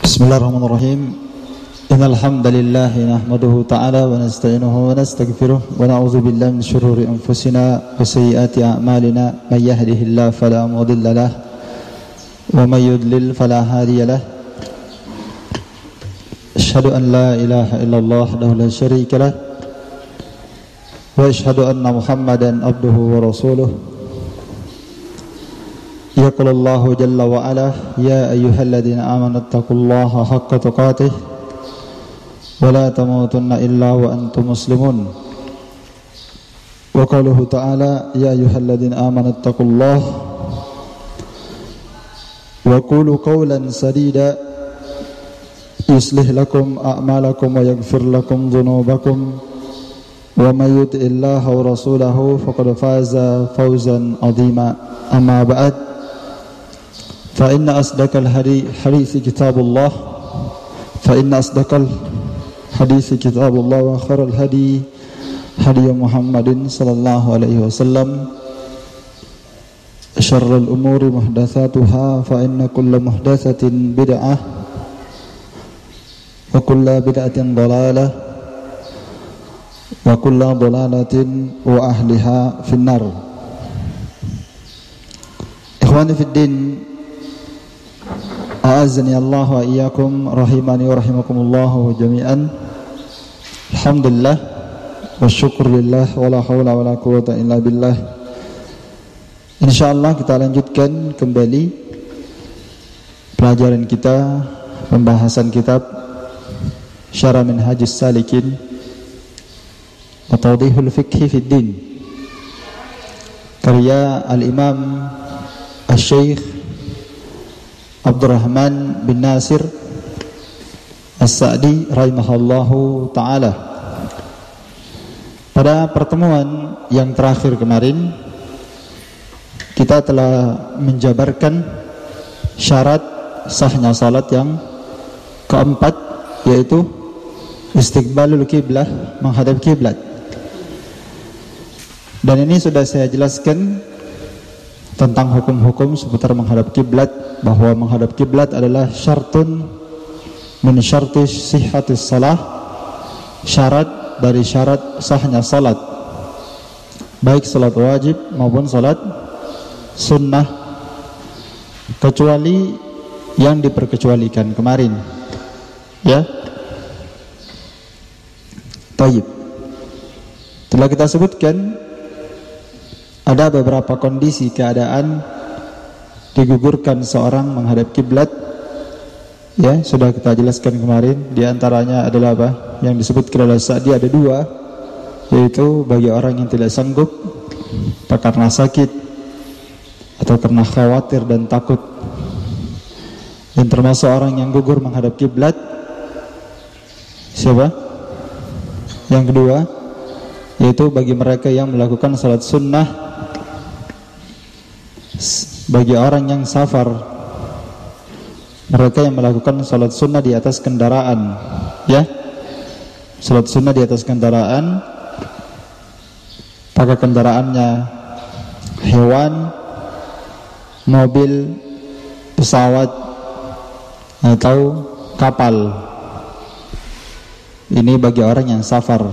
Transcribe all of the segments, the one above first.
Bismillahirrahmanirrahim. Innal hamdalillah nahmaduhu ta'ala wa nasta'inuhu wa nastaghfiruh wa na'udzu billahi min shururi anfusina wa sayyiati a'malina may yahdihillahu fala mudilla lahu wa may yudlil fala hadiya lahu. Asyhadu an la ilaha illallah wahdahu la syarika lahu wa asyhadu anna Muhammadan abduhu wa rasuluh. Yaqulu Allahu jalla wa ala ya ayyuhalladzina amanu taqullaha haqqa tuqatih wa la tamutunna illa wa antum muslimun. Wa qaluhu ta'ala ya ayyuhalladzina amanu taqullaha wa qulu qawlan sadida yuslih lakum a'malakum wa yaghfir lakum dhunubakum wa may yuti'illaha wa rasulahu faqad faza fawzan 'azima. Amma ba'd. فإن أصدق الحديث كتاب الله وخير الهدي هدي محمد صلى الله عليه وسلم شر الأمور محدثاتها فإن كل محدثة بدعة وكل بدعة ضلالة وكل ضلالة وأهلها في النار. إخواني في الدين, a'azzani Allah wa iyyakum rahimani wa rahimakumullah jami'an. Alhamdulillah wa syukurillah wa la haula wa la quwwata illa billah. Insyaallah kita lanjutkan kembali pelajaran kita, pembahasan kitab Syarah Minhajus Salikin wa Tawdihul Fiqhi fid Din, karya Al-Imam Asy-Syaikh Abdurrahman bin Nasir As-Sa'di rahimahullahu ta'ala. Pada pertemuan yang terakhir kemarin, kita telah menjabarkan syarat sahnya salat yang keempat, yaitu istiqbalul kiblah, menghadap kiblat. Dan ini sudah saya jelaskan tentang hukum-hukum seputar menghadap kiblat, bahwa menghadap kiblat adalah syartun min syartis sihhatis salah, syarat dari syarat sahnya salat, baik salat wajib maupun salat sunnah, kecuali yang diperkecualikan kemarin, ya. Taib. Telah kita sebutkan ada beberapa kondisi keadaan digugurkan seorang menghadap kiblat, ya, sudah kita jelaskan kemarin. Di antaranya adalah apa? Yang disebutkan oleh Sa'di ada dua, yaitu bagi orang yang tidak sanggup, entah karena sakit atau karena khawatir dan takut. Dan termasuk orang yang gugur menghadap kiblat, siapa? Yang kedua, yaitu bagi mereka yang melakukan salat sunnah, bagi orang yang safar, mereka yang melakukan salat sunnah di atas kendaraan, ya, salat sunnah di atas kendaraan, pakai kendaraannya hewan, mobil, pesawat, atau kapal. Ini bagi orang yang safar,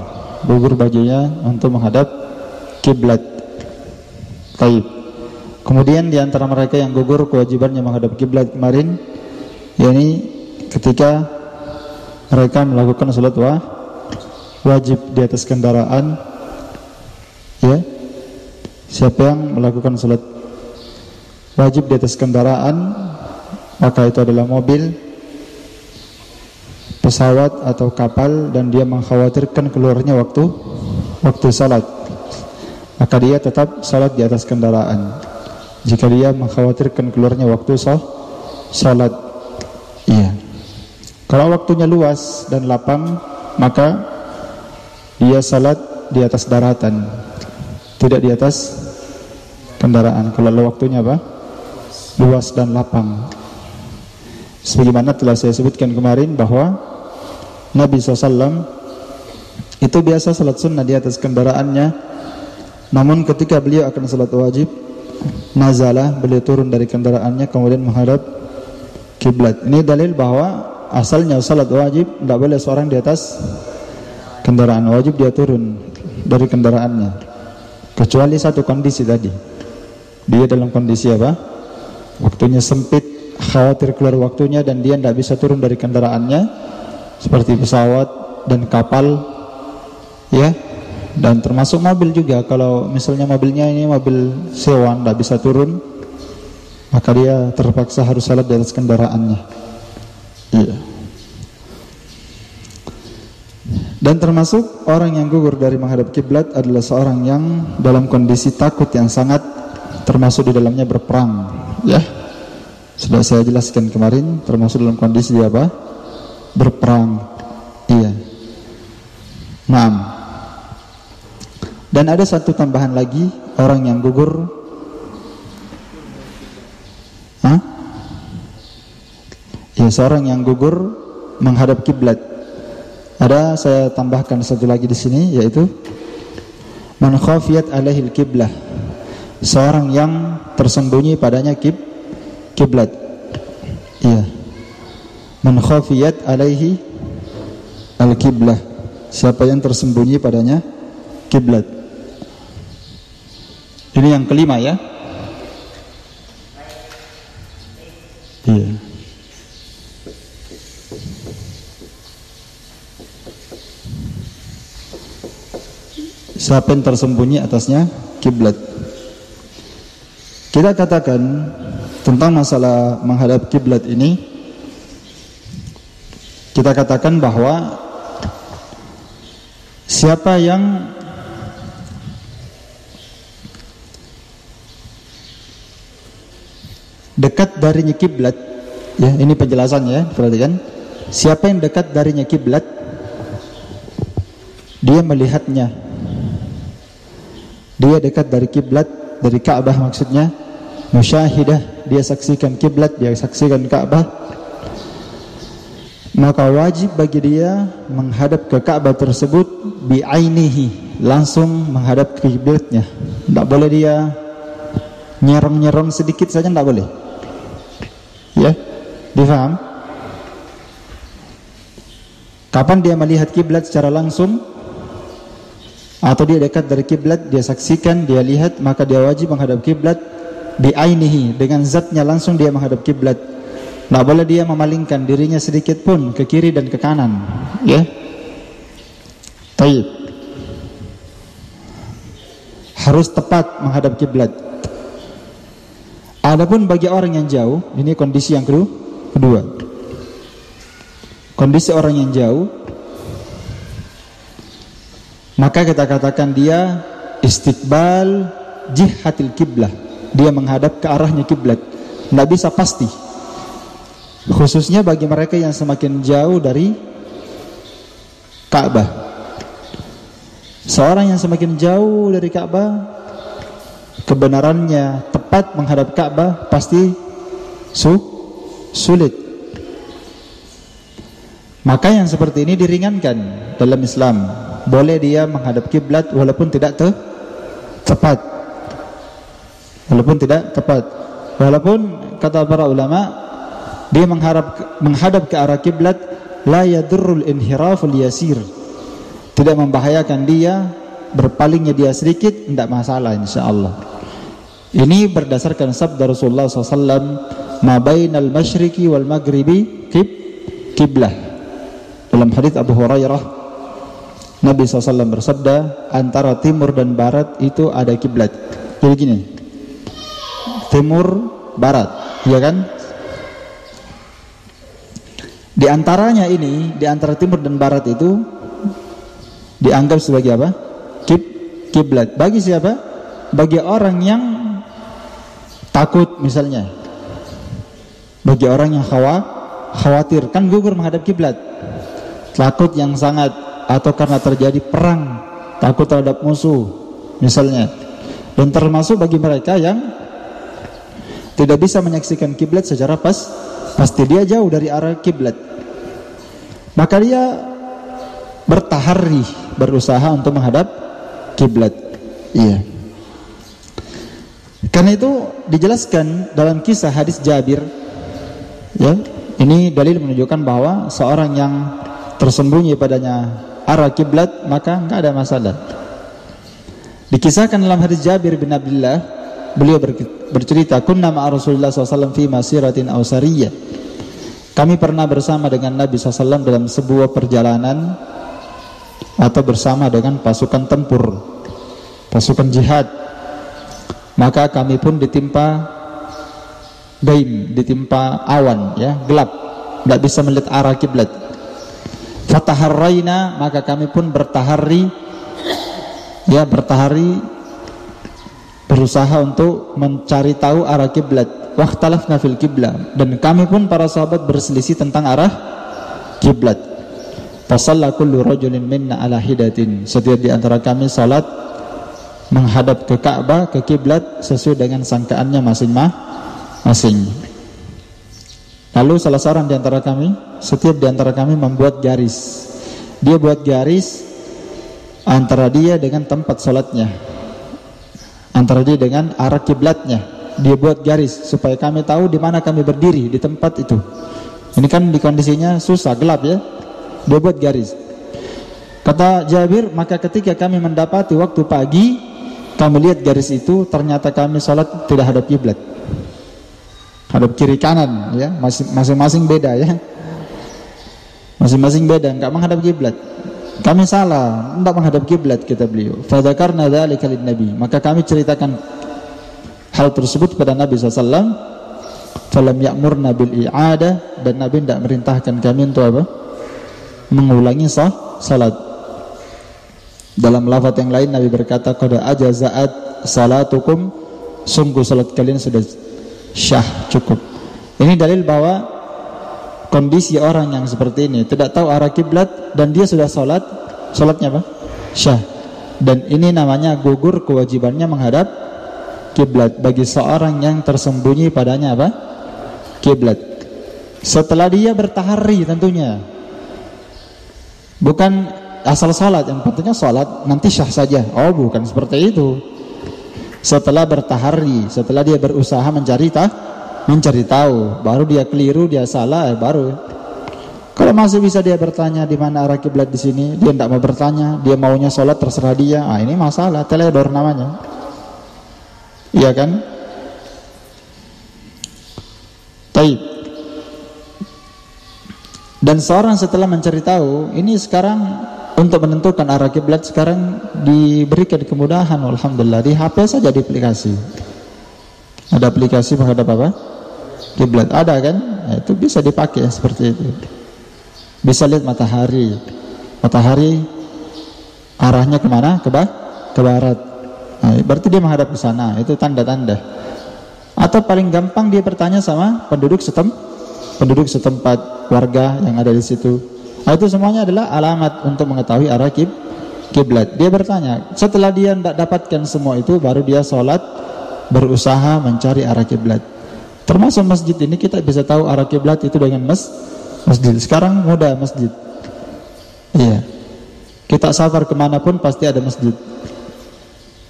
gugur bajunya untuk menghadap kiblat. Taib. Kemudian di antara mereka yang gugur kewajibannya menghadap kiblat kemarin, yakni ketika mereka melakukan salat wajib di atas kendaraan, ya. Siapa yang melakukan salat wajib di atas kendaraan, maka itu adalah mobil, pesawat atau kapal, dan dia mengkhawatirkan keluarnya waktu salat, maka dia tetap salat di atas kendaraan. Jika dia mengkhawatirkan keluarnya waktu salat, iya. Kalau waktunya luas dan lapang, maka dia salat di atas daratan, tidak di atas kendaraan. Kalau waktunya apa? Luas dan lapang. Sebagaimana telah saya sebutkan kemarin bahwa Nabi SAW itu biasa salat sunnah di atas kendaraannya, namun ketika beliau akan salat wajib, nazalah, beliau turun dari kendaraannya kemudian menghadap kiblat. Ini dalil bahwa asalnya salat wajib tidak boleh seorang di atas kendaraan, wajib dia turun dari kendaraannya, kecuali satu kondisi tadi, dia dalam kondisi apa? Waktunya sempit, khawatir keluar waktunya dan dia tidak bisa turun dari kendaraannya, seperti pesawat dan kapal, ya, dan termasuk mobil juga. Kalau misalnya mobilnya ini mobil sewa, tidak bisa turun, maka dia terpaksa harus salat di atas kendaraannya. Iya. Dan termasuk orang yang gugur dari menghadap kiblat adalah seorang yang dalam kondisi takut yang sangat, termasuk di dalamnya berperang, ya. Sudah saya jelaskan kemarin, termasuk dalam kondisi dia apa? Berperang. Iya. Naam. Dan ada satu tambahan lagi, orang yang gugur, ya, seorang yang gugur menghadap kiblat. Ada, saya tambahkan satu lagi di sini, yaitu man khafiyat alaihil kiblah, seorang yang tersembunyi padanya kiblat. Iya. Man khafiyat alaihi al-kiblah, siapa yang tersembunyi padanya kiblat. Ini yang kelima, ya. Iya. Siapa yang tersembunyi atasnya kiblat. Kita katakan tentang masalah menghadap kiblat ini, kita katakan bahwa siapa yang dekat darinya kiblat, ya, ini penjelasannya, perhatikan. Siapa yang dekat darinya kiblat, dia melihatnya. Dia dekat dari kiblat, dari Ka'bah maksudnya, musyahidah, dia saksikan kiblat, dia saksikan Ka'bah, maka wajib bagi dia menghadap ke Ka'bah tersebut bi'ainihi, langsung menghadap ke kiblatnya. Tidak boleh dia nyerong-nyerong sedikit saja, tidak boleh. Ya, difaham? Kapan dia melihat kiblat secara langsung, atau dia dekat dari kiblat, dia saksikan, dia lihat, maka dia wajib menghadap kiblat bi'ainihi, dengan zatnya langsung dia menghadap kiblat. Tidak boleh dia memalingkan dirinya sedikit pun ke kiri dan ke kanan, ya. Taib. Harus tepat menghadap kiblat. Adapun bagi orang yang jauh, ini kondisi yang kedua. Kondisi orang yang jauh, maka kita katakan dia istiqbal jihatil kiblah, dia menghadap ke arahnya kiblat. Tidak bisa pasti, khususnya bagi mereka yang semakin jauh dari Ka'bah. Seorang yang semakin jauh dari Ka'bah, kebenarannya tepat menghadap Ka'bah pasti sulit. Maka yang seperti ini diringankan dalam Islam. Boleh dia menghadap kiblat walaupun tidak tepat. Walaupun tidak tepat. Walaupun kata para ulama, dia menghadap ke arah kiblat la yadurrul inhiraful yasir. Tidak membahayakan dia, berpalingnya dia sedikit, tidak masalah insyaallah. Ini berdasarkan sabda Rasulullah SAW, ma bainal masyriqi wal maghribi kiblah. Dalam hadits Abu Hurairah, Nabi SAW bersabda, antara timur dan barat itu ada kiblat. Jadi gini, timur, barat, ya kan? Di antaranya ini, di antara timur dan barat itu dianggap sebagai apa? Kiblat. Bagi siapa? Bagi orang yang takut misalnya. Bagi orang yang khawatir, kan gugur menghadap kiblat. Takut yang sangat, atau karena terjadi perang, takut terhadap musuh misalnya. Dan termasuk bagi mereka yang tidak bisa menyaksikan kiblat secara pasti, dia jauh dari arah kiblat, maka dia bertaharri, berusaha untuk menghadap kiblat. Iya. Karena itu dijelaskan dalam kisah hadis Jabir, ya, ini dalil menunjukkan bahwa seorang yang tersembunyi padanya arah kiblat maka enggak ada masalah. Dikisahkan dalam hadis Jabir bin Abdullah, beliau bercerita, kunna ma'a Rasulullah SAW fi masiratin aw sariyah. Kami pernah bersama dengan Nabi SAW dalam sebuah perjalanan atau bersama dengan pasukan tempur, pasukan jihad. Maka kami pun ditimpa gaim, ditimpa awan, ya, gelap, tidak bisa melihat arah kiblat. Fataharraina, maka kami pun bertahari, ya, bertahari berusaha untuk mencari tahu arah kiblat. Waqtalafna fil qiblah, dan kami pun para sahabat berselisih tentang arah kiblat. Fasalla kullu rajulin minna ala hidatin, setiap di antara kami salat menghadap ke Ka'bah, ke kiblat sesuai dengan sangkaannya masing-masing. Lalu salah seorang di antara kami, setiap di antara kami membuat garis. Dia buat garis antara dia dengan tempat salatnya, antara dia dengan arah kiblatnya. Dia buat garis supaya kami tahu di mana kami berdiri di tempat itu. Ini kan di kondisinya susah, gelap, ya. Dia buat garis. Kata Jabir, maka ketika kami mendapati waktu pagi, kami lihat garis itu, ternyata kami salat tidak hadap kiblat, hadap kiri kanan, ya, masing-masing beda, ya, masing-masing beda, enggak menghadap kiblat. Kami salah, enggak menghadap kiblat, kata beliau. Fadzakarna dzalika lin-nabi, maka kami ceritakan hal tersebut kepada Nabi SAW. Falam ya'murna bil i'adah, dan Nabi tidak merintahkan kami untuk apa? Mengulangi salat. Dalam lafaz yang lain Nabi berkata, qad ajazaat salatukum, sungguh salat kalian sudah syah, cukup. Ini dalil bahwa kondisi orang yang seperti ini tidak tahu arah kiblat dan dia sudah salat, salatnya apa? Syah. Dan ini namanya gugur kewajibannya menghadap kiblat bagi seorang yang tersembunyi padanya apa? Kiblat. Setelah dia bertahari tentunya. Bukan asal salat, yang pentingnya salat nanti syah saja. Oh, bukan seperti itu. Setelah bertahari, setelah dia berusaha mencari tahu, baru dia keliru, dia salah, baru. Kalau masih bisa dia bertanya di mana arah kiblat di sini, dia tidak mau bertanya, dia maunya salat terserah dia. Ah, ini masalah, teledor namanya. Iya kan? Baik. Dan seorang setelah mencari tahu, ini sekarang untuk menentukan arah kiblat sekarang diberikan kemudahan, alhamdulillah. Di HP saja di aplikasi. Ada aplikasi menghadap apa? Kiblat. Ada kan? Nah, itu bisa dipakai seperti itu. Bisa lihat matahari. Matahari arahnya kemana? Ke barat. Nah, berarti dia menghadap ke sana. Itu tanda-tanda. Atau paling gampang dia bertanya sama penduduk setempat, warga yang ada di situ. Nah, itu semuanya adalah alamat untuk mengetahui arah kiblat. Dia bertanya, setelah dia tidak dapatkan semua itu, baru dia sholat, berusaha mencari arah kiblat. Termasuk masjid ini kita bisa tahu arah kiblat itu dengan masjid. Sekarang mudah masjid. Iya. Kita safar kemanapun pasti ada masjid.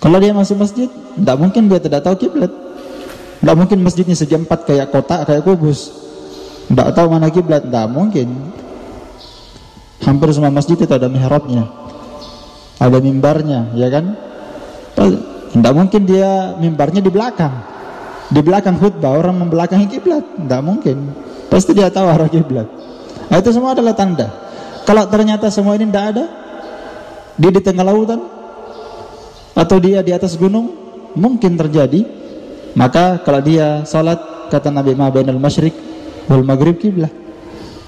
Kalau dia masuk masjid, tidak mungkin dia tidak tahu kiblat. Tidak mungkin masjidnya segi empat kayak kotak, kayak kubus. Tidak tahu mana kiblat, tidak mungkin. Hampir semua masjid itu ada mihrabnya, ada mimbarnya, ya kan? Tidak mungkin dia mimbarnya di belakang khutbah, orang membelakangi kiblat, tidak mungkin. Pasti dia tahu arah kiblat. Nah, itu semua adalah tanda. Kalau ternyata semua ini tidak ada, dia di tengah lautan atau dia di atas gunung, mungkin terjadi. Maka kalau dia salat, kata Nabi, ma bainal masyriq wal maghrib kiblah,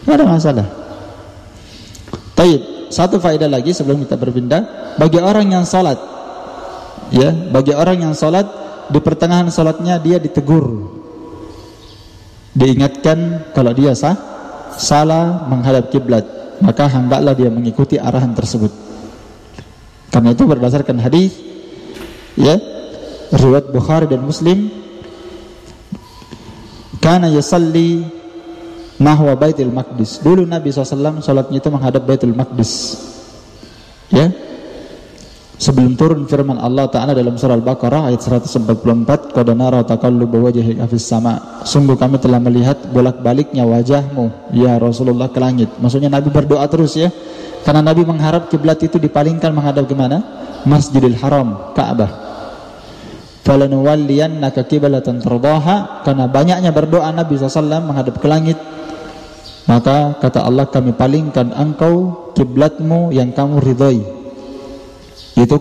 tidak ada masalah. Baik, satu faedah lagi sebelum kita berpindah, bagi orang yang salat, ya, bagi orang yang salat di pertengahan salatnya dia ditegur, diingatkan kalau dia salah menghadap kiblat, maka hendaklah dia mengikuti arahan tersebut. Karena itu berdasarkan hadis, ya, riwayat Bukhari dan Muslim, kana yusalli nahwa Baitul Maqdis. Dulu Nabi SAW salatnya itu menghadap Baitul Maqdis, ya. Sebelum turun firman Allah Ta'ala dalam surah Al-Baqarah ayat 144, qad nara taqalluba wajhika fis sama, sungguh kami telah melihat bolak-baliknya wajahmu ya Rasulullah ke langit. Maksudnya Nabi berdoa terus ya, karena Nabi mengharap kiblat itu dipalingkan menghadap kemana? Masjidil Haram, Ka'bah. Falanuwalliyannaka qiblatan tardaha, karena banyaknya berdoa Nabi SAW menghadap ke langit, maka kata Allah, kami palingkan engkau kiblatmu yang kamu ridhoi, itu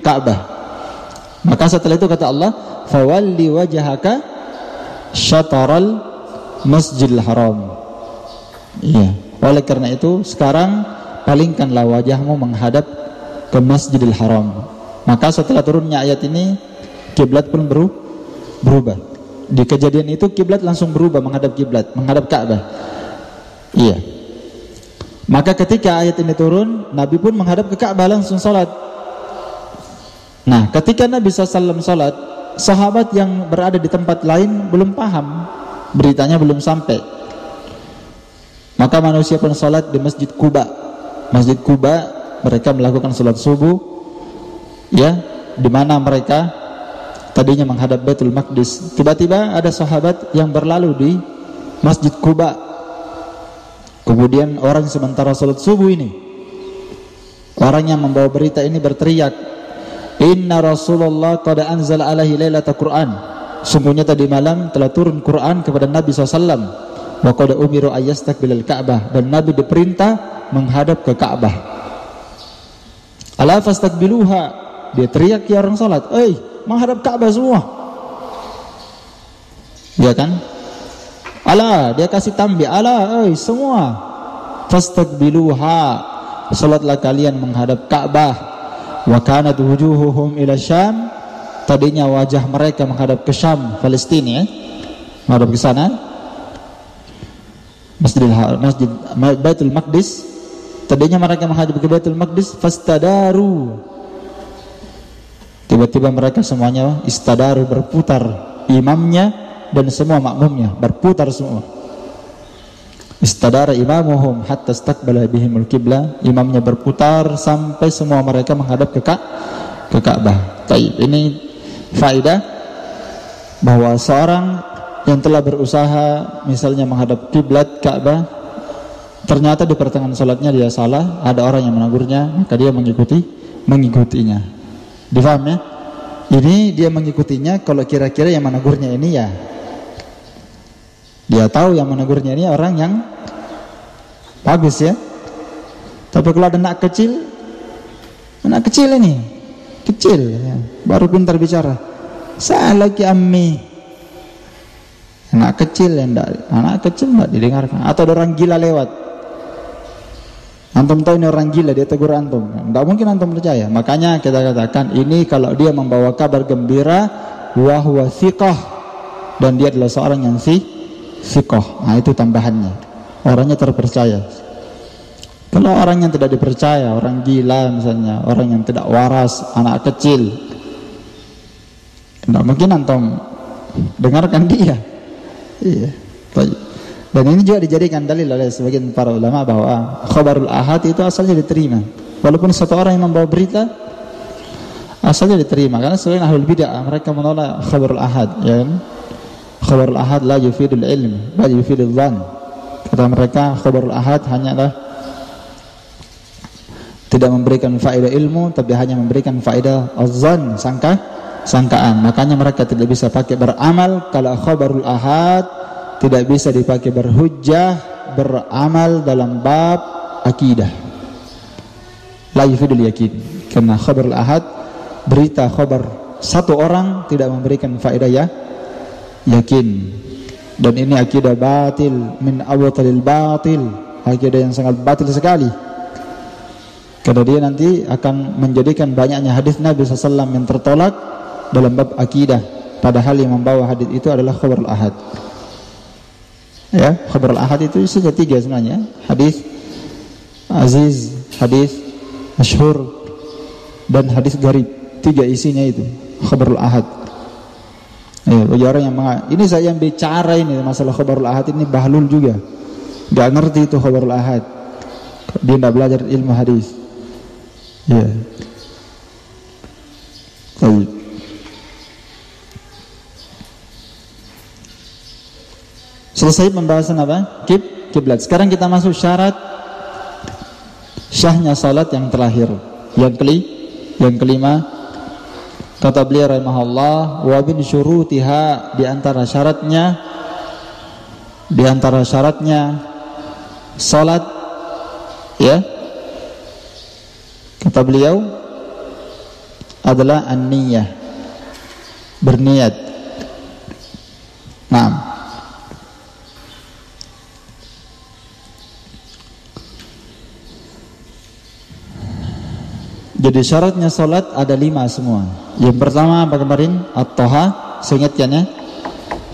Ka'bah. Maka setelah itu kata Allah, fawalli wajhaka syataral masjidil haram. Iya. Oleh karena itu sekarang palingkanlah wajahmu menghadap ke Masjidil Haram. Maka setelah turunnya ayat ini, kiblat pun berubah. Di kejadian itu kiblat langsung berubah menghadap kiblat, menghadap Ka'bah. Iya. Maka ketika ayat ini turun, Nabi pun menghadap ke Ka'bah langsung salat. Nah, ketika Nabi SAW salat, sahabat yang berada di tempat lain belum paham, beritanya belum sampai. Maka manusia pun salat di Masjid Quba. Masjid Quba, mereka melakukan salat subuh, ya, di mana mereka tadinya menghadap Baitul Maqdis. Tiba-tiba ada sahabat yang berlalu di Masjid Quba. Kemudian orang sementara salat subuh ini, orang yang membawa berita ini berteriak, inna Rasulullah qad anzala alaihi lailatul Qur'an, sungguhnya tadi malam telah turun Quran kepada Nabi SAW, wa qad umiru ayyastaqbilal Ka'bah, dan Nabi diperintah menghadap ke Ka'bah. Ala fastaqbiluha, dia teriak ya orang salat, menghadap Ka'bah semua, ya kan? Ala, dia kasih tambih, ala, semua fastaqbiluha, salatlah kalian menghadap Ka'bah. Wa kanat wujuhuhum ila Syam, tadinya wajah mereka menghadap ke Syam, Palestina, menghadap ke sana, Masjid Baitul Maqdis. Tadinya mereka menghadap ke Baitul Maqdis, fastadaru, tiba-tiba mereka semuanya istadaru, berputar, imamnya dan semua makmumnya berputar semua. Istadara imamuhum hatta istaqbala bihimul qiblah, imamnya berputar sampai semua mereka menghadap ke Ka'bah. Baik, ini faedah bahwa seorang yang telah berusaha misalnya menghadap kiblat Ka'bah, ternyata di pertengahan salatnya dia salah, ada orang yang menegurnya, maka dia mengikutinya. Difaham ya? Ini dia mengikutinya kalau kira-kira yang menegurnya ini ya, dia tahu yang menegurnya ini orang yang bagus ya. Tapi kalau ada anak kecil ini kecil ya, baru pintar bicara, salah ki ammi, anak kecil enggak didengarkan. Atau ada orang gila lewat, antum tahu ini orang gila, dia tegur antum, enggak mungkin antum percaya. Makanya kita katakan ini kalau dia membawa kabar gembira, wa huwa thiqah, dan dia adalah seorang yang thiqah. Nah, itu tambahannya, orangnya terpercaya. Kalau orang yang tidak dipercaya, orang gila misalnya, orang yang tidak waras, anak kecil, tidak mungkin antum dengarkan dia. Iya. Dan ini juga dijadikan dalil oleh sebagian para ulama bahwa khabarul ahad itu asalnya diterima, walaupun satu orang yang membawa berita asalnya diterima. Karena sebagian ahlul bid'ah mereka menolak khabarul ahad, ya kan? Khabarul ahad la yufidul ilm, bal yufidul dhann. Kata mereka khabarul ahad hanyalah tidak memberikan faedah ilmu, tapi hanya memberikan faedah az-zann, sangkaan. Makanya mereka tidak bisa pakai beramal kalau khabarul ahad, tidak bisa dipakai berhujjah, beramal dalam bab akidah. La yufidul yakin. Karena khabarul ahad, berita khabar satu orang tidak memberikan faedah ya yakin. Dan ini akidah batil min awtalil batil, akidah yang sangat batil sekali. Karena dia nanti akan menjadikan banyaknya hadis Nabi SAW yang tertolak dalam bab akidah, padahal yang membawa hadis itu adalah khabarul ahad. Ya, khabarul ahad itu sudah tiga sebenarnya: hadis aziz, hadis masyhur, dan hadis gharib. Tiga isinya itu khabarul ahad. Ya, bagi orang yang ini saya yang bicara ini masalah khabarul ahad ini bahlul juga, nggak ngerti itu khabarul ahad, dia tidak belajar ilmu hadis. Ya. Selesai pembahasan apa? Kiblat. Sekarang kita masuk syarat syahnya salat yang terakhir. Yang kelima, kata beliau rahimahullah, wa bin syurutiha, di antara syaratnya salat, ya. Kata beliau adalah an-niyah, berniat. Naam. Jadi syaratnya salat ada 5 semua. Yang pertama apa kemarin? At-tahah, seingatkan ya.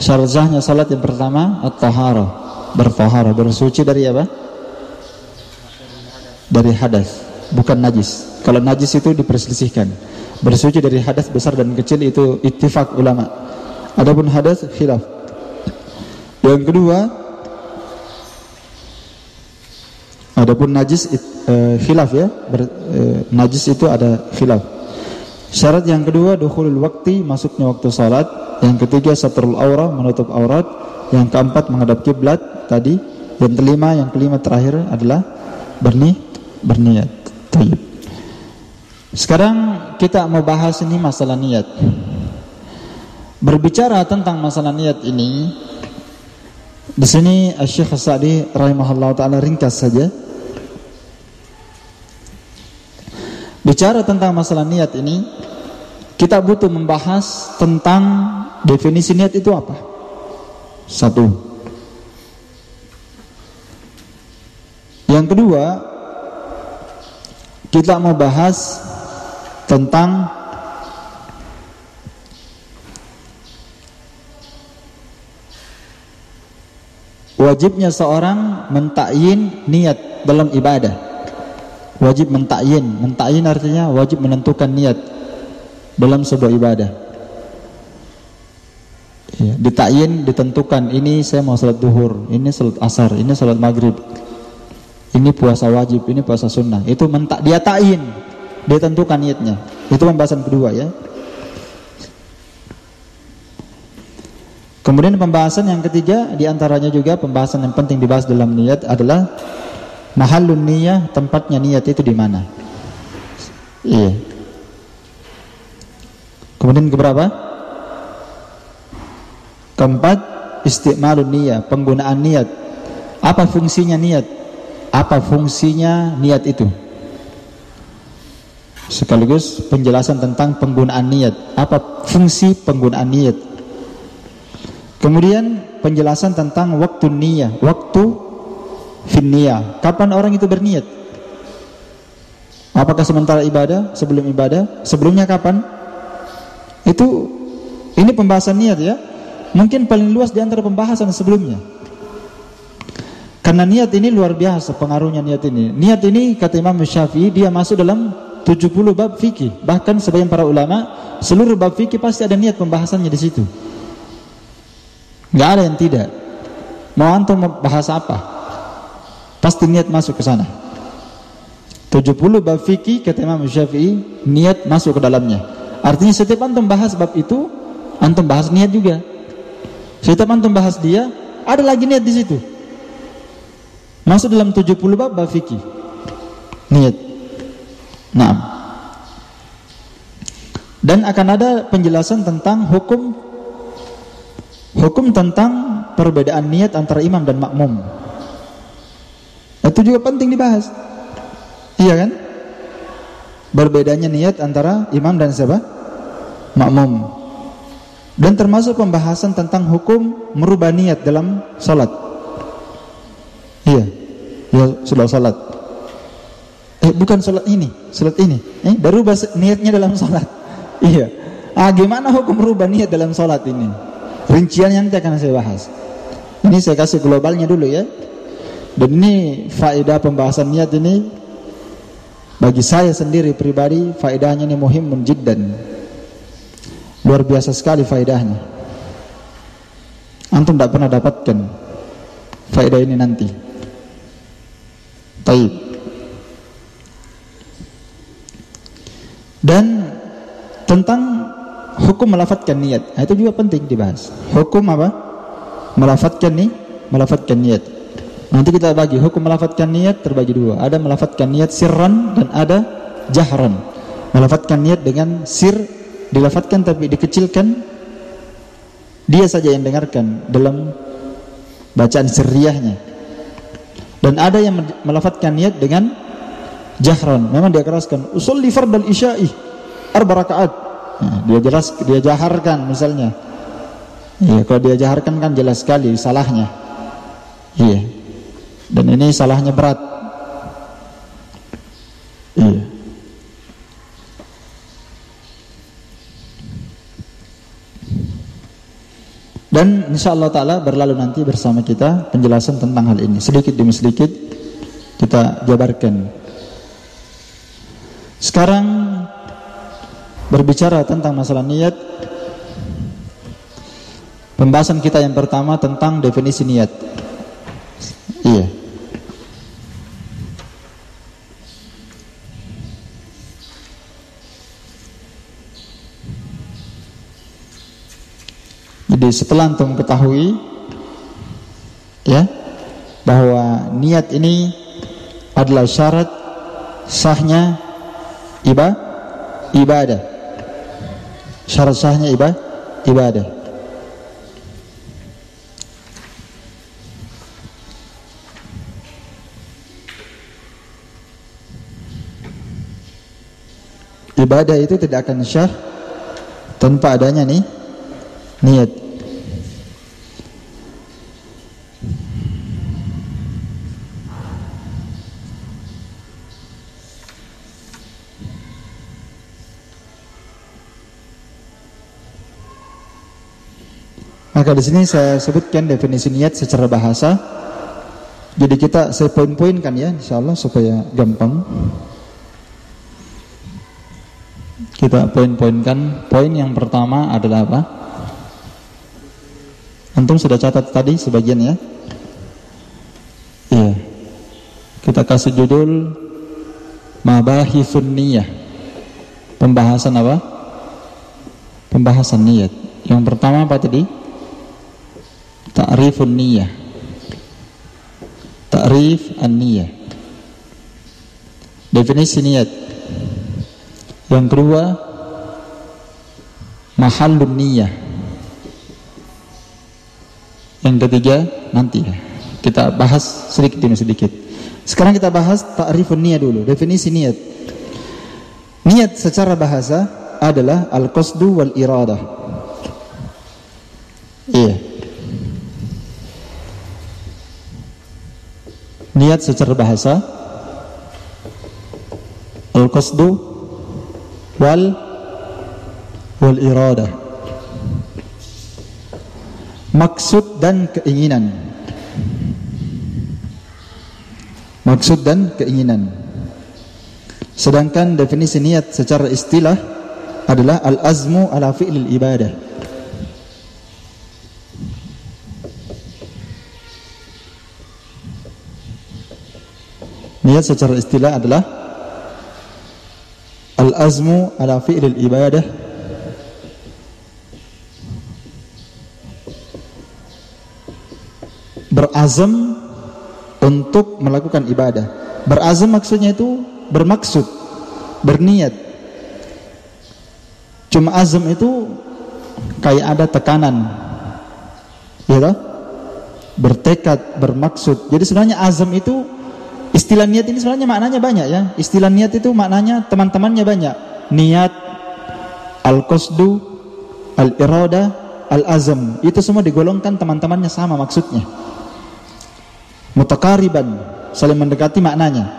Syarat sahnya salat yang pertama at-taharah, bertaharah, bersuci dari apa? Dari hadas, bukan najis. Kalau najis itu diperselisihkan. Bersuci dari hadas besar dan kecil itu ittifaq ulama. Adapun hadas khilaf. Yang kedua, adapun najis khilaf ya, najis itu ada khilaf. Syarat yang kedua dukhulul waqti, masuknya waktu salat. Yang ketiga satrul aurah, menutup aurat. Yang keempat menghadap kiblat tadi. Yang kelima terakhir adalah berniat. Tayyib. Sekarang kita mau bahas ini masalah niat. Berbicara tentang masalah niat ini, di sini Syekh As-Sa'di rahimahullah taala ringkas saja. Bicara tentang masalah niat ini, kita butuh membahas tentang definisi niat itu apa. Satu. Yang kedua, kita mau bahas tentang wajibnya seorang mentakyin niat dalam ibadah. Wajib mentakyin artinya wajib menentukan niat dalam sebuah ibadah. Ya, ditakyin, ditentukan, ini saya mau salat duhur, ini salat asar, ini salat maghrib, ini puasa wajib, ini puasa sunnah. Itu dia takyin, dia tentukan niatnya. Itu pembahasan kedua ya. Kemudian pembahasan yang ketiga, diantaranya juga pembahasan yang penting dibahas dalam niat adalah mahallun niyah, tempatnya niat itu di mana. Iya. Kemudian keberapa? Keempat, istimalun niyah, penggunaan niat. Apa fungsinya niat? Apa fungsinya niat itu? Sekaligus penjelasan tentang penggunaan niat. Apa fungsi penggunaan niat? Kemudian penjelasan tentang waktu niyah, waktu fin niyah. Kapan orang itu berniat? Apakah sementara ibadah, sebelum ibadah, sebelumnya kapan? Ini pembahasan niat ya. Mungkin paling luas di antara pembahasan sebelumnya. Karena niat ini luar biasa pengaruhnya niat ini. Niat ini kata Imam Syafi'i dia masuk dalam 70 bab fikih. Bahkan sebagian para ulama seluruh bab fikih pasti ada niat pembahasannya di situ. Enggak ada yang tidak. Mau antum bahas apa? Pasti niat masuk ke sana. 70 bab fikih kata Imam Syafi'i niat masuk ke dalamnya. Artinya setiap antum bahas bab itu, antum bahas niat juga. Setiap antum bahas dia, ada lagi niat di situ. Masuk dalam 70 bab fikih. Niat. Naam. Dan akan ada penjelasan tentang hukum tentang perbedaan niat antara imam dan makmum. Itu juga penting dibahas. Iya kan? Berbedanya niat antara imam dan siapa? Makmum. Dan termasuk pembahasan tentang hukum merubah niat dalam salat. Iya. Ya sudah salat. Bukan salat ini, salat ini. Baru niatnya dalam salat. Iya. Gimana hukum merubah niat dalam salat ini? Rinciannya nanti akan saya bahas. Ini saya kasih globalnya dulu ya. Dan ini faedah pembahasan niat ini bagi saya sendiri pribadi faedahnya ini muhimun jiddan. Luar biasa sekali faedahnya. Antum tidak pernah dapatkan faedah ini nanti. Taib. Dan tentang hukum melafadzkan niat, itu juga penting dibahas. Hukum apa? Melafadzkan melafadzkan niat. Nanti kita bagi hukum melafadzkan niat terbagi dua. Ada melafadzkan niat sirran dan ada jahran. Melafadzkan niat dengan sir, dilafadzkan tapi dikecilkan, dia saja yang dengarkan dalam bacaan sirriyahnya. Dan ada yang melafadzkan niat dengan jahran, memang dia keraskan, usolli fardal isya'i 4 rakaat. Nah, dia jaharkan misalnya. Iya, kalau dia jaharkan kan jelas sekali salahnya. Iya. Dan ini salahnya berat. Iya. Dan insyaallah ta'ala berlalu nanti bersama kita penjelasan tentang hal ini. Sedikit demi sedikit kita jabarkan. Sekarang berbicara tentang masalah niat. Pembahasan kita yang pertama tentang definisi niat. Iya. Jadi setelah antum ketahui ya bahwa niat ini adalah syarat sahnya ibadah. Syarat sahnya ibadah. Ibadah itu tidak akan syah tanpa adanya niat. Maka di sini saya sebutkan definisi niat secara bahasa. Jadi kita saya poin-poinkan ya, insyaallah supaya gampang. Kita poin-poinkan. Poin yang pertama adalah apa? Antum sudah catat tadi sebagian ya? Iya. Kita kasih judul Mabahithun Niyah. Pembahasan apa? Pembahasan niat. Yang pertama apa tadi? Ta'rifun niyah. Ta'rif an-niyah. Definisi niat. Yang kedua, mahallun niyah. Yang ketiga, nanti kita bahas sedikit demi sedikit. Sekarang kita bahas ta'rifun niyah dulu, definisi niat. Niat secara bahasa adalah al-qasdu wal iradah. Iya. Niat secara bahasa al-qasdu wal iradah. Maksud dan keinginan. Maksud dan keinginan. Sedangkan definisi niat secara istilah adalah al-azmu ala fi'lil ibadah. Niat secara istilah adalah al-azmu ala fi'lil ibadah, berazam untuk melakukan ibadah. Berazam maksudnya itu bermaksud, berniat. Cuma azam itu kayak ada tekanan, ya, bertekad, bermaksud. Jadi sebenarnya azam itu, istilah niat ini sebenarnya maknanya banyak ya. Istilah niat itu maknanya teman-temannya banyak. Niat, al-qasdu, al-irada, al-azam. Itu semua digolongkan teman-temannya sama maksudnya. Mutakariban, saling mendekati maknanya.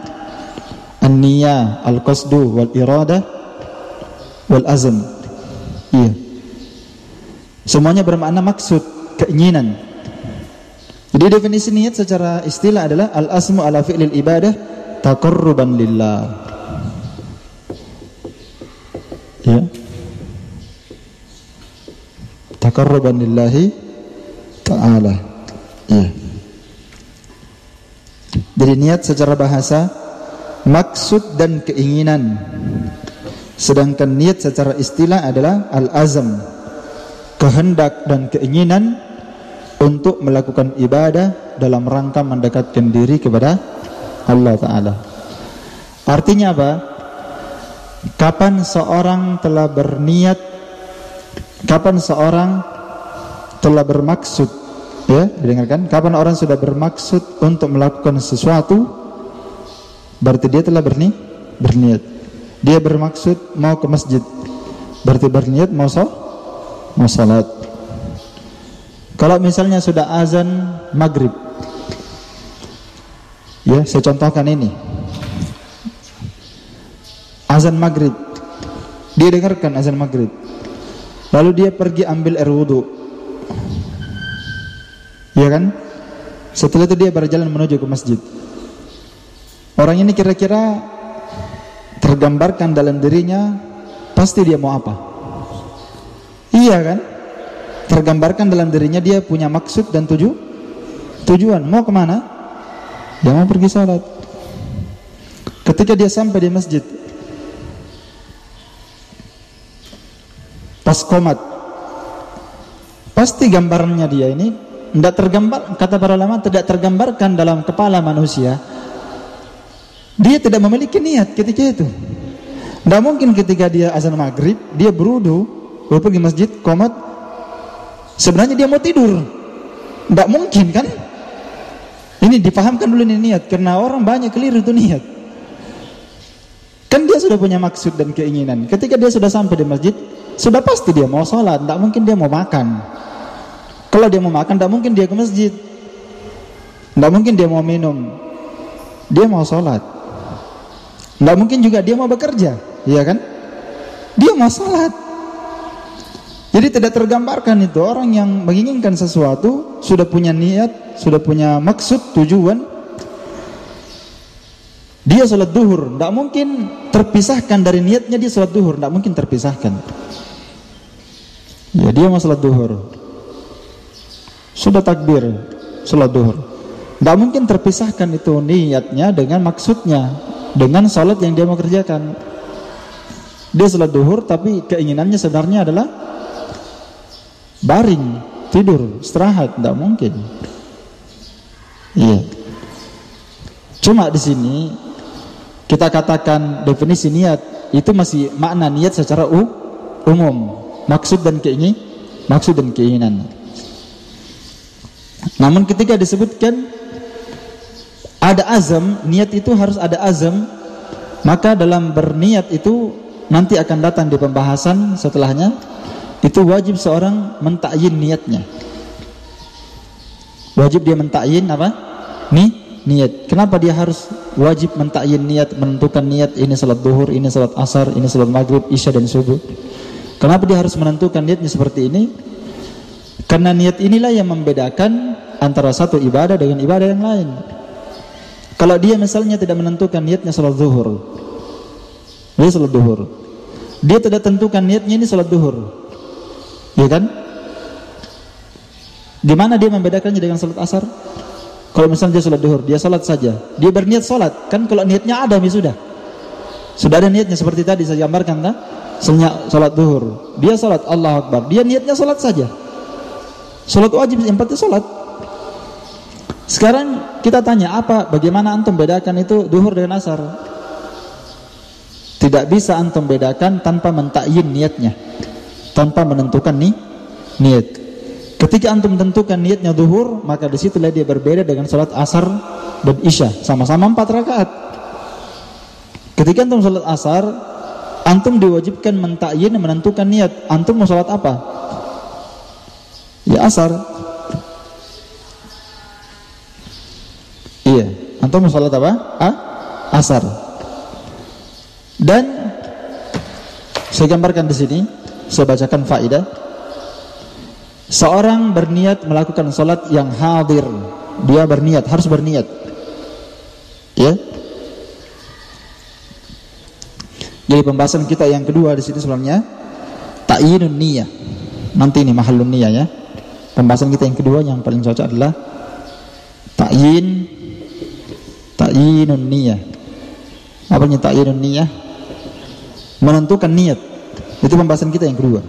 An-niyah, al-qasdu, wal-irada, wal-azam. Iya. Semuanya bermakna maksud, keinginan. Jadi definisi niat secara istilah adalah al-asmu ala fi'lil ibadah taqarruban lillah. Ya. Taqarruban lillahi ta'ala. Ya. Jadi niat secara bahasa maksud dan keinginan. Sedangkan niat secara istilah adalah al-azam, kehendak dan keinginan untuk melakukan ibadah dalam rangka mendekatkan diri kepada Allah Ta'ala. Artinya apa? Kapan seorang telah berniat, kapan seorang telah bermaksud, ya, didengarkan, kapan orang sudah bermaksud untuk melakukan sesuatu, berarti dia telah berniat. Dia bermaksud mau ke masjid, berarti berniat mau salat. Kalau misalnya sudah azan maghrib, ya, saya contohkan ini, azan maghrib, dia dengarkan azan maghrib, lalu dia pergi ambil air wudu, ya kan? Setelah itu dia berjalan menuju ke masjid. Orang ini kira-kira tergambarkan dalam dirinya, pasti dia mau apa? Iya kan? Tergambarkan dalam dirinya dia punya maksud dan tujuan. Mau kemana? Dia mau pergi salat. Ketika dia sampai di masjid, pas qomat, pasti gambarannya dia ini tidak tergambar, kata para ulama, tidak tergambarkan dalam kepala manusia. Dia tidak memiliki niat ketika itu. Tidak mungkin ketika dia azan maghrib, dia berudu, lalu pergi masjid, qomat, sebenarnya dia mau tidur. Tidak mungkin kan? Ini dipahamkan dulu ini niat, karena orang banyak keliru itu niat. Kan dia sudah punya maksud dan keinginan. Ketika dia sudah sampai di masjid, sudah pasti dia mau sholat. Tidak mungkin dia mau makan. Kalau dia mau makan, tidak mungkin dia ke masjid. Tidak mungkin dia mau minum. Dia mau sholat. Tidak mungkin juga dia mau bekerja, iya kan? Dia mau sholat. Jadi tidak tergambarkan itu orang yang menginginkan sesuatu, sudah punya niat, sudah punya maksud, tujuan. Dia sholat duhur, tidak mungkin terpisahkan dari niatnya dia sholat duhur, tidak mungkin terpisahkan. Ya, dia mau sholat duhur, sudah takbir, sholat duhur, tidak mungkin terpisahkan itu niatnya dengan maksudnya, dengan sholat yang dia mau kerjakan. Dia sholat duhur, tapi keinginannya sebenarnya adalah baring, tidur, istirahat. Tidak mungkin. Iya. Cuma di sini kita katakan definisi niat itu masih makna niat secara umum, maksud dan keinginan. Namun ketika disebutkan ada azam, niat itu harus ada azam, maka dalam berniat itu nanti akan datang di pembahasan setelahnya, itu wajib seorang mentakyin niatnya. Wajib dia mentakyin apa? Niat. Kenapa dia harus wajib mentakyin niat, menentukan niat, ini salat duhur, ini salat asar, ini salat maghrib, isya dan subuh? Kenapa dia harus menentukan niatnya seperti ini? Karena niat inilah yang membedakan antara satu ibadah dengan ibadah yang lain. Kalau dia misalnya tidak menentukan niatnya salat duhur, dia salat duhur, dia tidak tentukan niatnya ini salat duhur, ya kan? Gimana dia membedakannya dengan salat asar? Kalau misalnya dia salat duhur, dia salat saja, dia berniat salat, kan kalau niatnya ada, sudah ada niatnya seperti tadi saya gambarkan, kan? Salat duhur, dia salat Allahu Akbar, dia niatnya salat saja, salat wajib yang penting salat. Sekarang kita tanya, bagaimana antum bedakan itu duhur dengan asar? Tidak bisa antum bedakan tanpa mentakyin niatnya, tanpa menentukan niat. Ketika antum tentukan niatnya duhur, maka disitulah dia berbeda dengan salat asar dan isya, sama-sama 4 rakaat. Ketika antum salat asar, antum diwajibkan mentakyin, menentukan niat. Antum mau salat apa? Ya asar. Iya, antum mau salat apa? Asar. Dan saya gambarkan di sini, saya bacakan faedah. Seorang berniat melakukan salat yang hadir, dia berniat, harus berniat. Ya. Jadi pembahasan kita yang kedua di sini sebenarnya ta'yinun niyah. Nanti ini mahallun niyah ya. Pembahasan kita yang kedua yang paling cocok adalah ta'yinun niyah. Apa artinya ta'yinun niyah? Menentukan niat. Itu pembahasan kita yang kedua.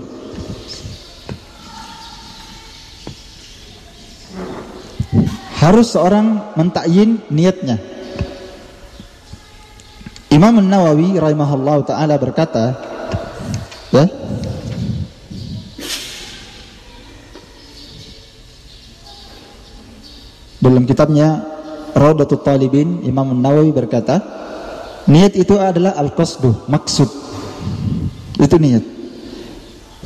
harus seorang mentakyin niatnya. Imam An-Nawawi rahimahullah ta'ala berkata, ya, dalam kitabnya Raudatul Talibin, Imam An-Nawawi berkata, niat itu adalah al-qasdu, maksud. Itu niat.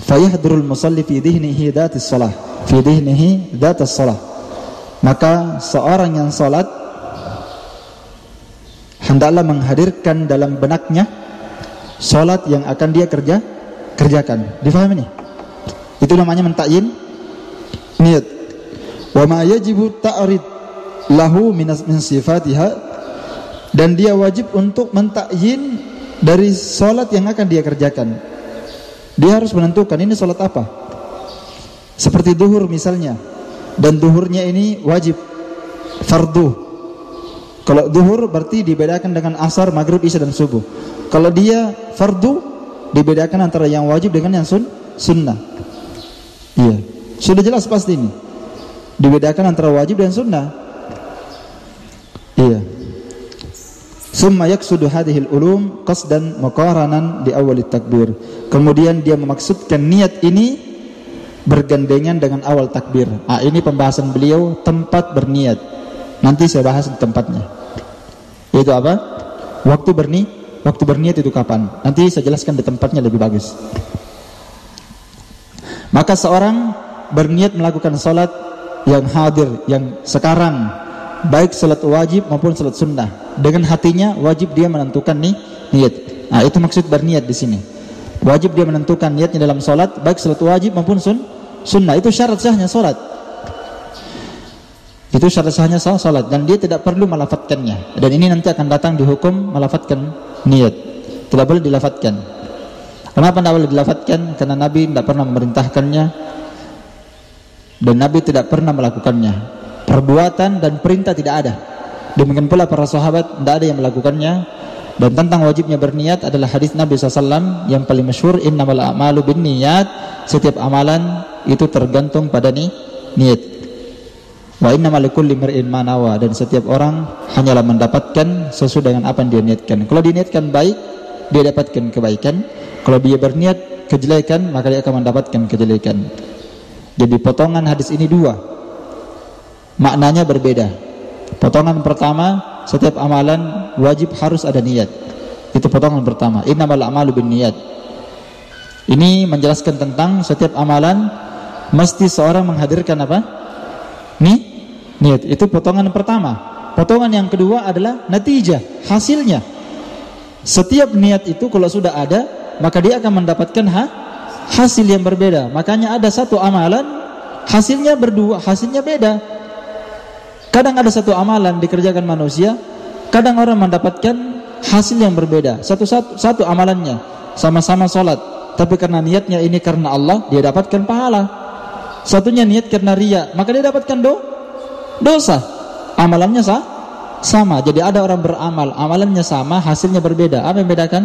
Fayahdurul musalli fi dhihnihi dhatis salah, fi dhihnihi dhatis salah. Maka seorang yang salat hendaklah menghadirkan dalam benaknya salat yang akan dia kerjakan. Difahami nih? Itu namanya mentakyin niat. Wa ma yajibu ta'rid lahu min sifatiha, dan dia wajib untuk mentakyin dari salat yang akan dia kerjakan. Dia harus menentukan ini salat apa. Seperti duhur misalnya, dan duhurnya ini wajib fardu. Kalau duhur berarti dibedakan dengan asar, maghrib, isya dan subuh. Kalau dia fardu, dibedakan antara yang wajib dengan yang sunnah. Iya, sudah jelas pasti ini. Dibedakan antara wajib dan sunnah. Iya. Summa yaksudu hadhil ulum qasdan muqaranan di awal takbir. Kemudian dia memaksudkan niat ini bergandengan dengan awal takbir. Ini pembahasan beliau tempat berniat. Nanti saya bahas tempatnya. Yaitu apa? Waktu berniat itu kapan? Nanti saya jelaskan di tempatnya lebih bagus. Maka seorang berniat melakukan salat yang hadir, yang sekarang, baik salat wajib maupun salat sunnah, dengan hatinya wajib dia menentukan niat. Itu maksud berniat di sini. Wajib dia menentukan niatnya dalam salat, baik salat wajib maupun sunnah. Itu syarat sahnya salat. Itu syarat sahnya salat, dan dia tidak perlu melafatkannya. Dan ini nanti akan datang di hukum melafatkan niat. Tidak boleh dilafatkan. Kenapa tidak boleh dilafatkan? Karena Nabi tidak pernah memerintahkannya, dan Nabi tidak pernah melakukannya. Perbuatan dan perintah tidak ada. Demikian pula para sahabat tidak ada yang melakukannya. Dan tentang wajibnya berniat adalah hadis Nabi SAW yang paling masyhur, innamal a'malu binniyat. Setiap amalan itu tergantung pada niat. Wa innamal likulli imri'in ma nawa, dan setiap orang hanyalah mendapatkan sesuai dengan apa yang dia niatkan. Kalau dia niatkan baik, dia dapatkan kebaikan. Kalau dia berniat kejelekan, maka dia akan mendapatkan kejelekan. Jadi potongan hadis ini dua, maknanya berbeda. Potongan pertama, setiap amalan wajib harus ada niat. Itu potongan pertama, innamal a'malu binniyat. Ini menjelaskan tentang setiap amalan mesti seorang menghadirkan apa? Niat. Itu potongan pertama. Potongan yang kedua adalah natijah, hasilnya. Setiap niat itu kalau sudah ada, maka dia akan mendapatkan hasil yang berbeda. Makanya ada satu amalan hasilnya hasilnya beda. Kadang ada satu amalan dikerjakan manusia, kadang orang mendapatkan hasil yang berbeda. Satu amalannya sama-sama salat, tapi karena niatnya ini karena Allah, dia dapatkan pahala. Satunya niat karena riya, maka dia dapatkan dosa. Amalannya sama. Jadi ada orang beramal, amalannya sama, hasilnya berbeda. Apa yang membedakan?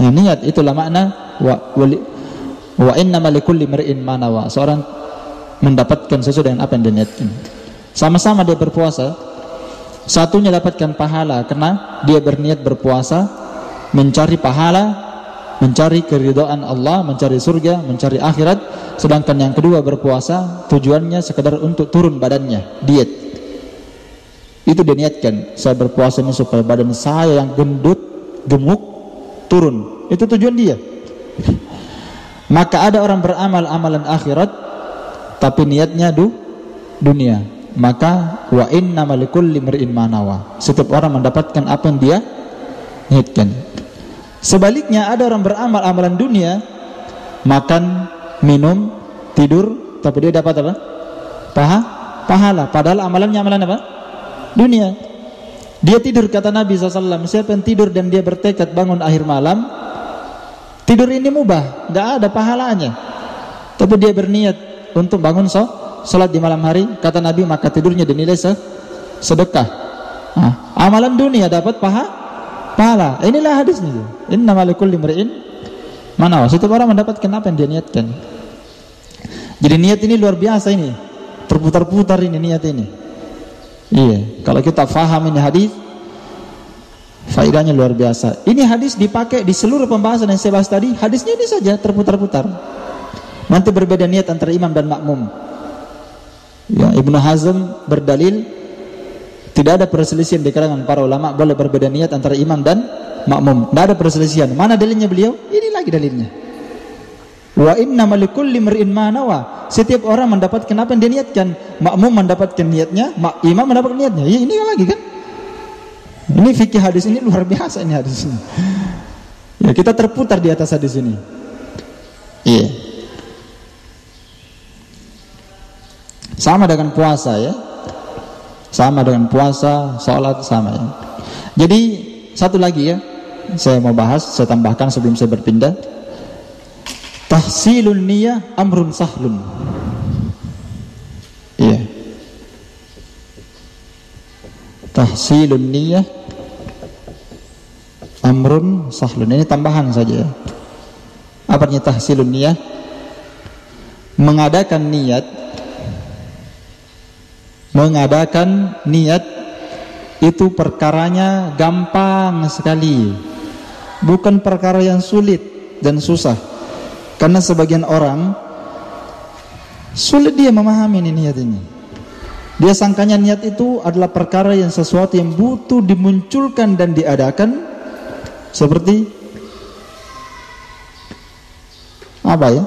Niat. Itulah makna wa innamal likulli imri'in ma nawa. Seorang mendapatkan sesuai dengan apa yang dia niatkan. Sama-sama dia berpuasa, satunya dapatkan pahala karena dia berniat berpuasa, mencari pahala, mencari keridhaan Allah, mencari surga, mencari akhirat. Sedangkan yang kedua berpuasa, tujuannya sekedar untuk turun badannya, diet. Itu dia niatkan, saya berpuasa ini supaya badan saya yang gendut, gemuk, turun. Itu tujuan dia. Maka ada orang beramal amalan akhirat, tapi niatnya dunia. Maka wa innamal likulli imri'in ma nawa. Setiap orang mendapatkan apa yang dia niatkan. Sebaliknya ada orang beramal amalan dunia, makan, minum, tidur, tapi dia dapat apa? Pahala. Padahal amalannya amalan apa? Dunia. Dia tidur, kata Nabi SAW, siapa yang tidur dan dia bertekad bangun akhir malam, tidur ini mubah, gak ada pahalanya. Tapi dia berniat untuk bangun salat di malam hari, kata Nabi, maka tidurnya dinilai sedekah. Amalan dunia dapat pahala. Inilah hadisnya. Innamal likulli imri'in ma nawa. Setiap orang mendapatkan apa yang dia niatkan. Jadi niat ini luar biasa ini. Terputar-putar ini niat ini. Iya, kalau kita faham ini hadis, faedahnya luar biasa. Ini hadis dipakai di seluruh pembahasan yang saya bahas tadi. Hadisnya ini saja terputar-putar. Nanti berbeda niat antara imam dan makmum. Ya, Ibnu Hazm berdalil tidak ada perselisihan di kalangan para ulama boleh berbeda niat antara imam dan makmum. Tidak ada perselisihan. Mana dalilnya beliau? Ini lagi dalilnya. Wa innamal likulli mar'in ma nawa. Setiap orang mendapatkan apa yang dia niatkan. Makmum mendapatkan niatnya, imam mendapatkan niatnya. Ya, ini lagi kan. Ini fikih hadis ini luar biasa ini hadis ini. Ya, kita terputar di atas hadis ini. Iya. Sama dengan puasa ya. Sama dengan puasa, sholat sama ya. Jadi satu lagi ya, saya mau bahas, saya tambahkan sebelum saya berpindah. Tahsilun niyah amrun sahlun. Iya. Tahsilun niyah amrun sahlun. Ini tambahan saja ya. Apa artinya tahsilun niyah? Mengadakan niat itu perkaranya gampang sekali, bukan perkara yang sulit dan susah. Karena sebagian orang sulit dia memahami niat ini. Dia sangkanya niat itu adalah perkara yang sesuatu yang butuh dimunculkan dan diadakan, seperti apa ya?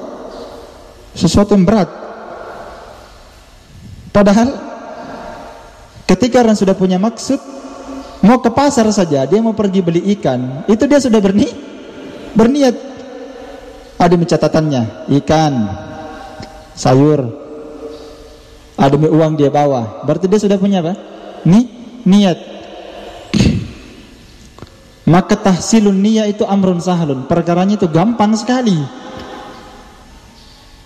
Sesuatu yang berat. Padahal ketika orang sudah punya maksud, mau ke pasar saja, dia mau pergi beli ikan, itu dia sudah berniat. Ada catatannya, ikan, sayur, ada uang dia bawa, berarti dia sudah punya apa? Niat. Maka tahsilun niyah itu amrun sahlun, perkaranya itu gampang sekali,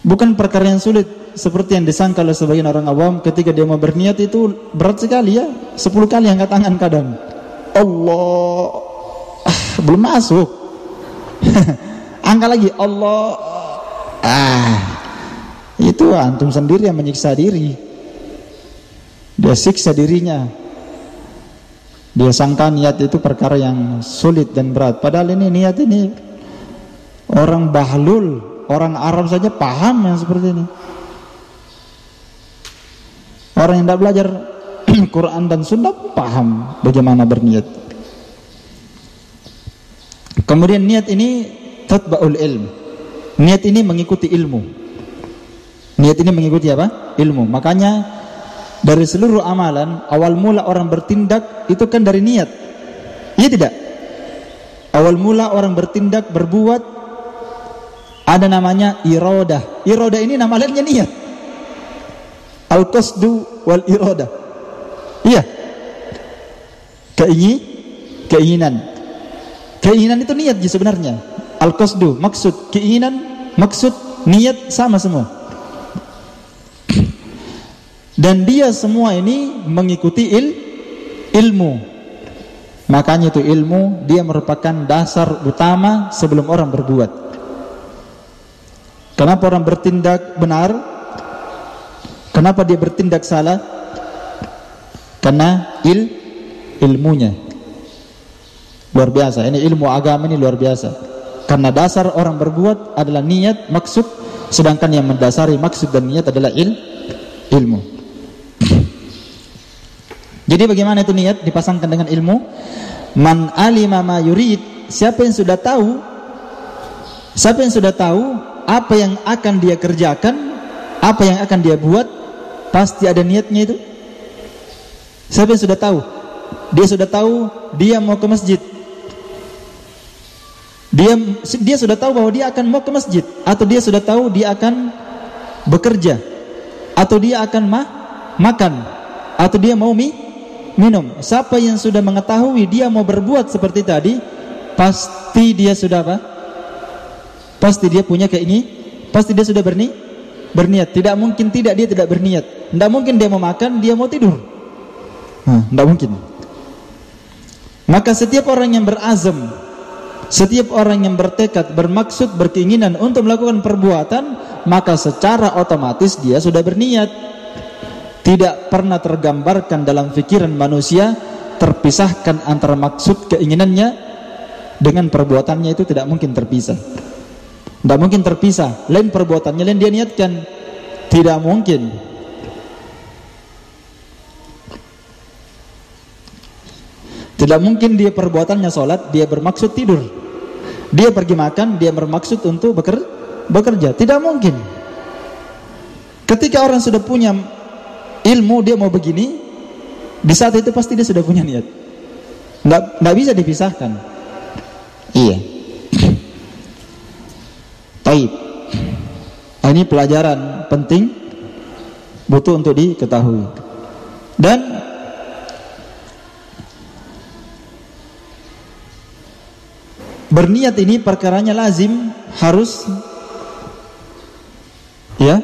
bukan perkara yang sulit seperti yang disangka oleh sebagian orang awam. Ketika dia mau berniat itu berat sekali ya, 10 kali angkat tangan kadang. Allah, belum masuk. Angkat lagi, Allah. Itu antum sendiri yang menyiksa diri. Dia siksa dirinya. Dia sangka niat itu perkara yang sulit dan berat. Padahal ini niat ini orang bahlul, orang Arab saja paham yang seperti ini. Orang yang tidak belajar Quran dan Sunnah paham bagaimana berniat. Kemudian niat ini tatba'ul ilm. Niat ini mengikuti ilmu. Niat ini mengikuti apa? Ilmu. Makanya dari seluruh amalan, awal mula orang bertindak itu kan dari niat. Iya tidak? Awal mula orang bertindak, berbuat, ada namanya iradah. Iradah ini nama lainnya niat. Al-qasdu wal iradah. Iya. Keinginan. Keinginan itu niat sebenarnya. Al-qasdu maksud, keinginan maksud, niat sama semua. Dan dia semua ini mengikuti ilmu. Makanya itu ilmu dia merupakan dasar utama sebelum orang berbuat. Kenapa orang bertindak benar? Kenapa dia bertindak salah? Karena ilmunya luar biasa. Ini ilmu agama ini luar biasa. Karena dasar orang berbuat adalah niat, maksud, sedangkan yang mendasari maksud dan niat adalah ilmu. Jadi bagaimana itu niat dipasangkan dengan ilmu? Man alima ma yurid, siapa yang sudah tahu apa yang akan dia kerjakan, apa yang akan dia buat, pasti ada niatnya itu. Siapa yang sudah tahu? Dia sudah tahu dia mau ke masjid. Dia sudah tahu bahwa dia akan mau ke masjid, atau dia sudah tahu dia akan bekerja, atau dia akan makan, atau dia mau minum. Siapa yang sudah mengetahui dia mau berbuat seperti tadi, pasti dia sudah apa? Pasti dia punya pasti dia sudah berniat. Tidak mungkin dia tidak berniat. Tidak mungkin dia mau makan, dia mau tidur. Tidak mungkin. Maka setiap orang yang berazam, setiap orang yang bertekad, bermaksud, berkeinginan untuk melakukan perbuatan, maka secara otomatis dia sudah berniat. tidak pernah tergambarkan dalam pikiran manusia terpisahkan antara maksud keinginannya dengan perbuatannya, itu tidak mungkin terpisah. Tidak mungkin terpisah. Lain perbuatannya, lain dia niatkan. Tidak mungkin. Tidak mungkin dia perbuatannya sholat, dia bermaksud tidur. Dia pergi makan, dia bermaksud untuk bekerja. Tidak mungkin. Ketika orang sudah punya ilmu, dia mau begini, di saat itu pasti dia sudah punya niat. Nggak bisa dipisahkan. Iya. Taib. Ini pelajaran penting, butuh untuk diketahui. Dan berniat ini perkaranya lazim, harus, ya,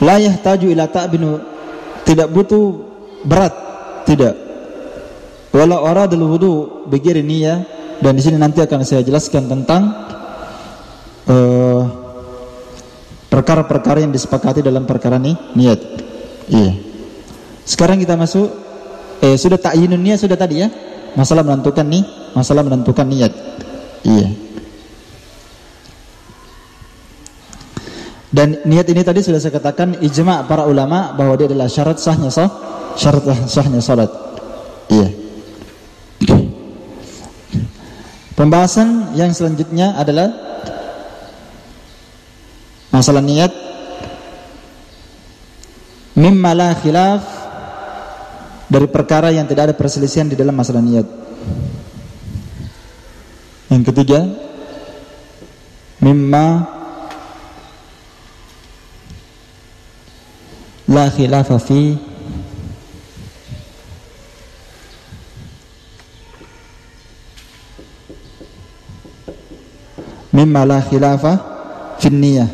la yahtaju ila ta'binu, tidak butuh berat, tidak. Wala aradul wudu bighairi niyah, dan di sini nanti akan saya jelaskan tentang perkara-perkara yang disepakati dalam perkara ini niat. Iya. Sekarang kita masuk sudah ta'yinun niyah sudah tadi ya. Masalah menentukan niat. Iya. Dan niat ini tadi sudah saya katakan ijma' para ulama bahwa dia adalah syarat sahnya salat. Iya. Pembahasan yang selanjutnya adalah masalah niat. Mimma la khilaf, dari perkara yang tidak ada perselisihan di dalam masalah niat. Yang ketiga, mimma la khilafa fi, mimma la khilafa fi niyah,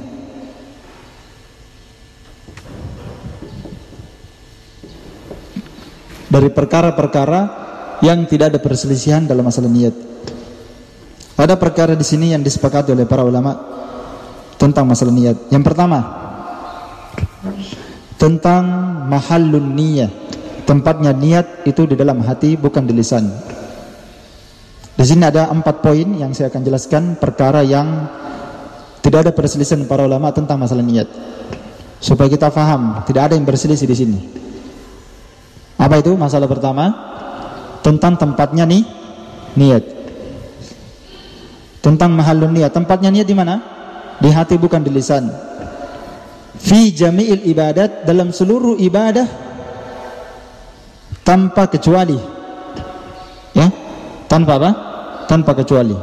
dari perkara-perkara yang tidak ada perselisihan dalam masalah niat. Ada perkara di sini yang disepakati oleh para ulama tentang masalah niat. Yang pertama, tentang mahallun niyah, tempatnya niat itu di dalam hati, bukan di lisan. Di sini ada 4 poin yang saya akan jelaskan, perkara yang tidak ada perselisihan para ulama tentang masalah niat, supaya kita faham tidak ada yang berselisih di sini. Apa itu? Masalah pertama tentang tempatnya niat. Tentang mahallun niyat, tempatnya niat di mana? Di hati, bukan di lisan. Fi jami'il ibadat, dalam seluruh ibadah tanpa kecuali. Ya, tanpa apa? Tanpa kecuali.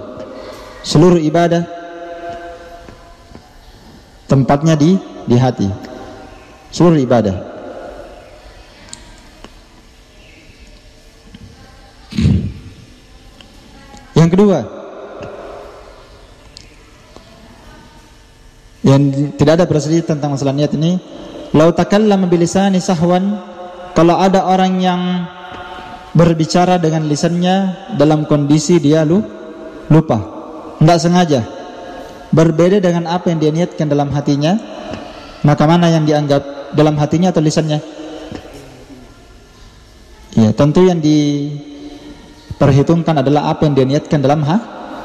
Seluruh ibadah tempatnya di hati. Seluruh ibadah. Yang kedua, yang tidak ada perselisihan tentang masalah niat ini, lau takallama bilisani sahwan, kalau ada orang yang berbicara dengan lisannya dalam kondisi dia lupa, tidak sengaja, berbeda dengan apa yang dia niatkan dalam hatinya, maka mana yang dianggap, dalam hatinya atau lisannya? Ya, tentu yang diperhitungkan adalah apa yang dia niatkan dalam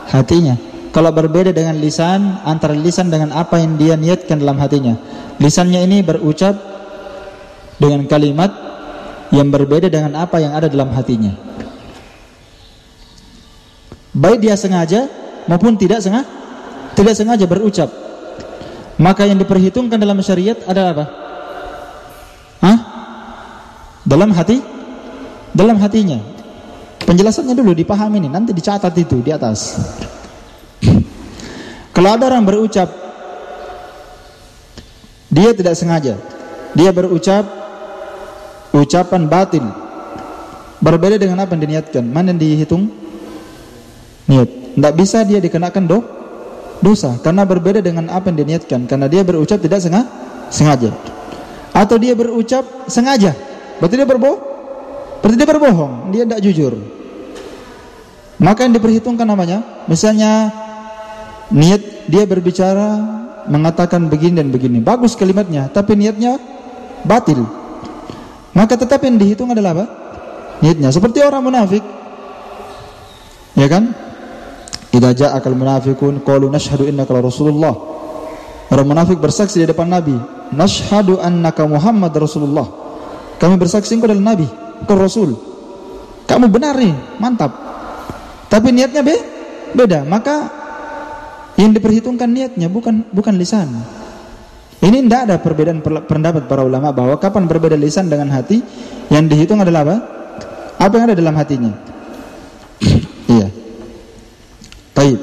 hatinya. Kalau berbeda dengan lisan, antara lisan dengan apa yang dia niatkan dalam hatinya, lisannya ini berucap dengan kalimat yang berbeda dengan apa yang ada dalam hatinya, baik dia sengaja maupun tidak sengaja berucap, maka yang diperhitungkan dalam syariat adalah apa? Dalam hatinya. Penjelasannya dulu dipahami ini, nanti dicatat itu di atas. Kalau ada orang berucap, dia tidak sengaja, dia berucap ucapan batil, berbeda dengan apa yang diniatkan, mana yang dihitung? Niat. Tidak bisa dia dikenakan dosa, karena berbeda dengan apa yang diniatkan, karena dia berucap tidak sengaja. Atau dia berucap sengaja, berarti dia berbohong, dia tidak jujur. Maka yang diperhitungkan namanya, misalnya niat dia berbicara mengatakan begini dan begini, bagus kalimatnya, tapi niatnya batil. Maka tetap yang dihitung adalah apa? Niatnya. Seperti orang munafik, ya kan? Idza ja'akal munafiqun qalu nashhadu innaka rasulullah. Orang munafik bersaksi di depan Nabi, nashhadu annaka Muhammad Rasulullah. Kami bersaksi engkau adalah Nabi, engkau Rasul. Kamu benar nih, mantap. Tapi niatnya beda. Maka yang diperhitungkan niatnya, bukan lisan. Ini tidak ada perbedaan pendapat para ulama bahwa kapan berbeda lisan dengan hati. Yang dihitung adalah apa? Apa yang ada dalam hatinya. Iya. Baik.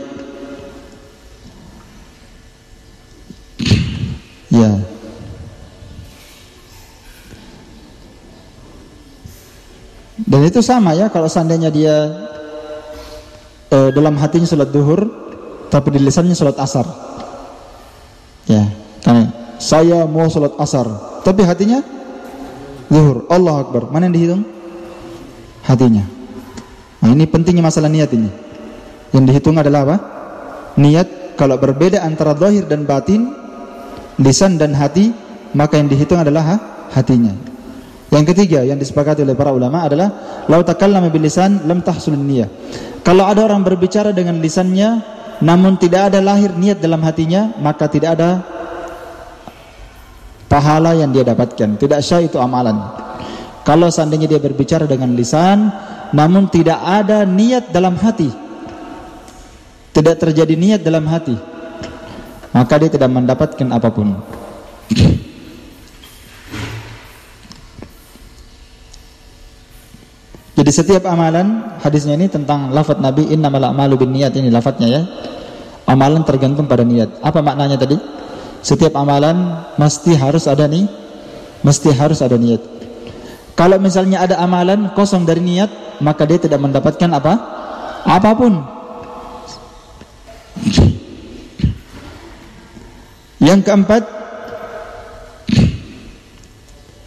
Ya. Dan itu sama ya, kalau seandainya dia dalam hatinya sholat duhur, tapi di lisannya sholat asar. Ya, kan? Saya mau sholat asar, tapi hatinya zuhur. Allahu Akbar. Mana yang dihitung? Hatinya. Nah, ini pentingnya masalah niat ini. Yang dihitung adalah apa? Niat. Kalau berbeda antara zahir dan batin, lisan dan hati, maka yang dihitung adalah hatinya. Yang ketiga yang disepakati oleh para ulama adalah lau takallama bil lisan lam tahsul niyah. Kalau ada orang berbicara dengan lisannya namun tidak ada lahir niat dalam hatinya, maka tidak ada pahala yang dia dapatkan. Tidak syah itu amalan. Kalau seandainya dia berbicara dengan lisan namun tidak ada niat dalam hati, tidak terjadi niat dalam hati, maka dia tidak mendapatkan apapun. Jadi setiap amalan, hadisnya ini tentang lafaz Nabi innamal a'malu binniyat, ini lafaznya ya. Amalan tergantung pada niat. Apa maknanya tadi? Setiap amalan mesti harus ada niat. Kalau misalnya ada amalan kosong dari niat, maka dia tidak mendapatkan apapun. Yang keempat,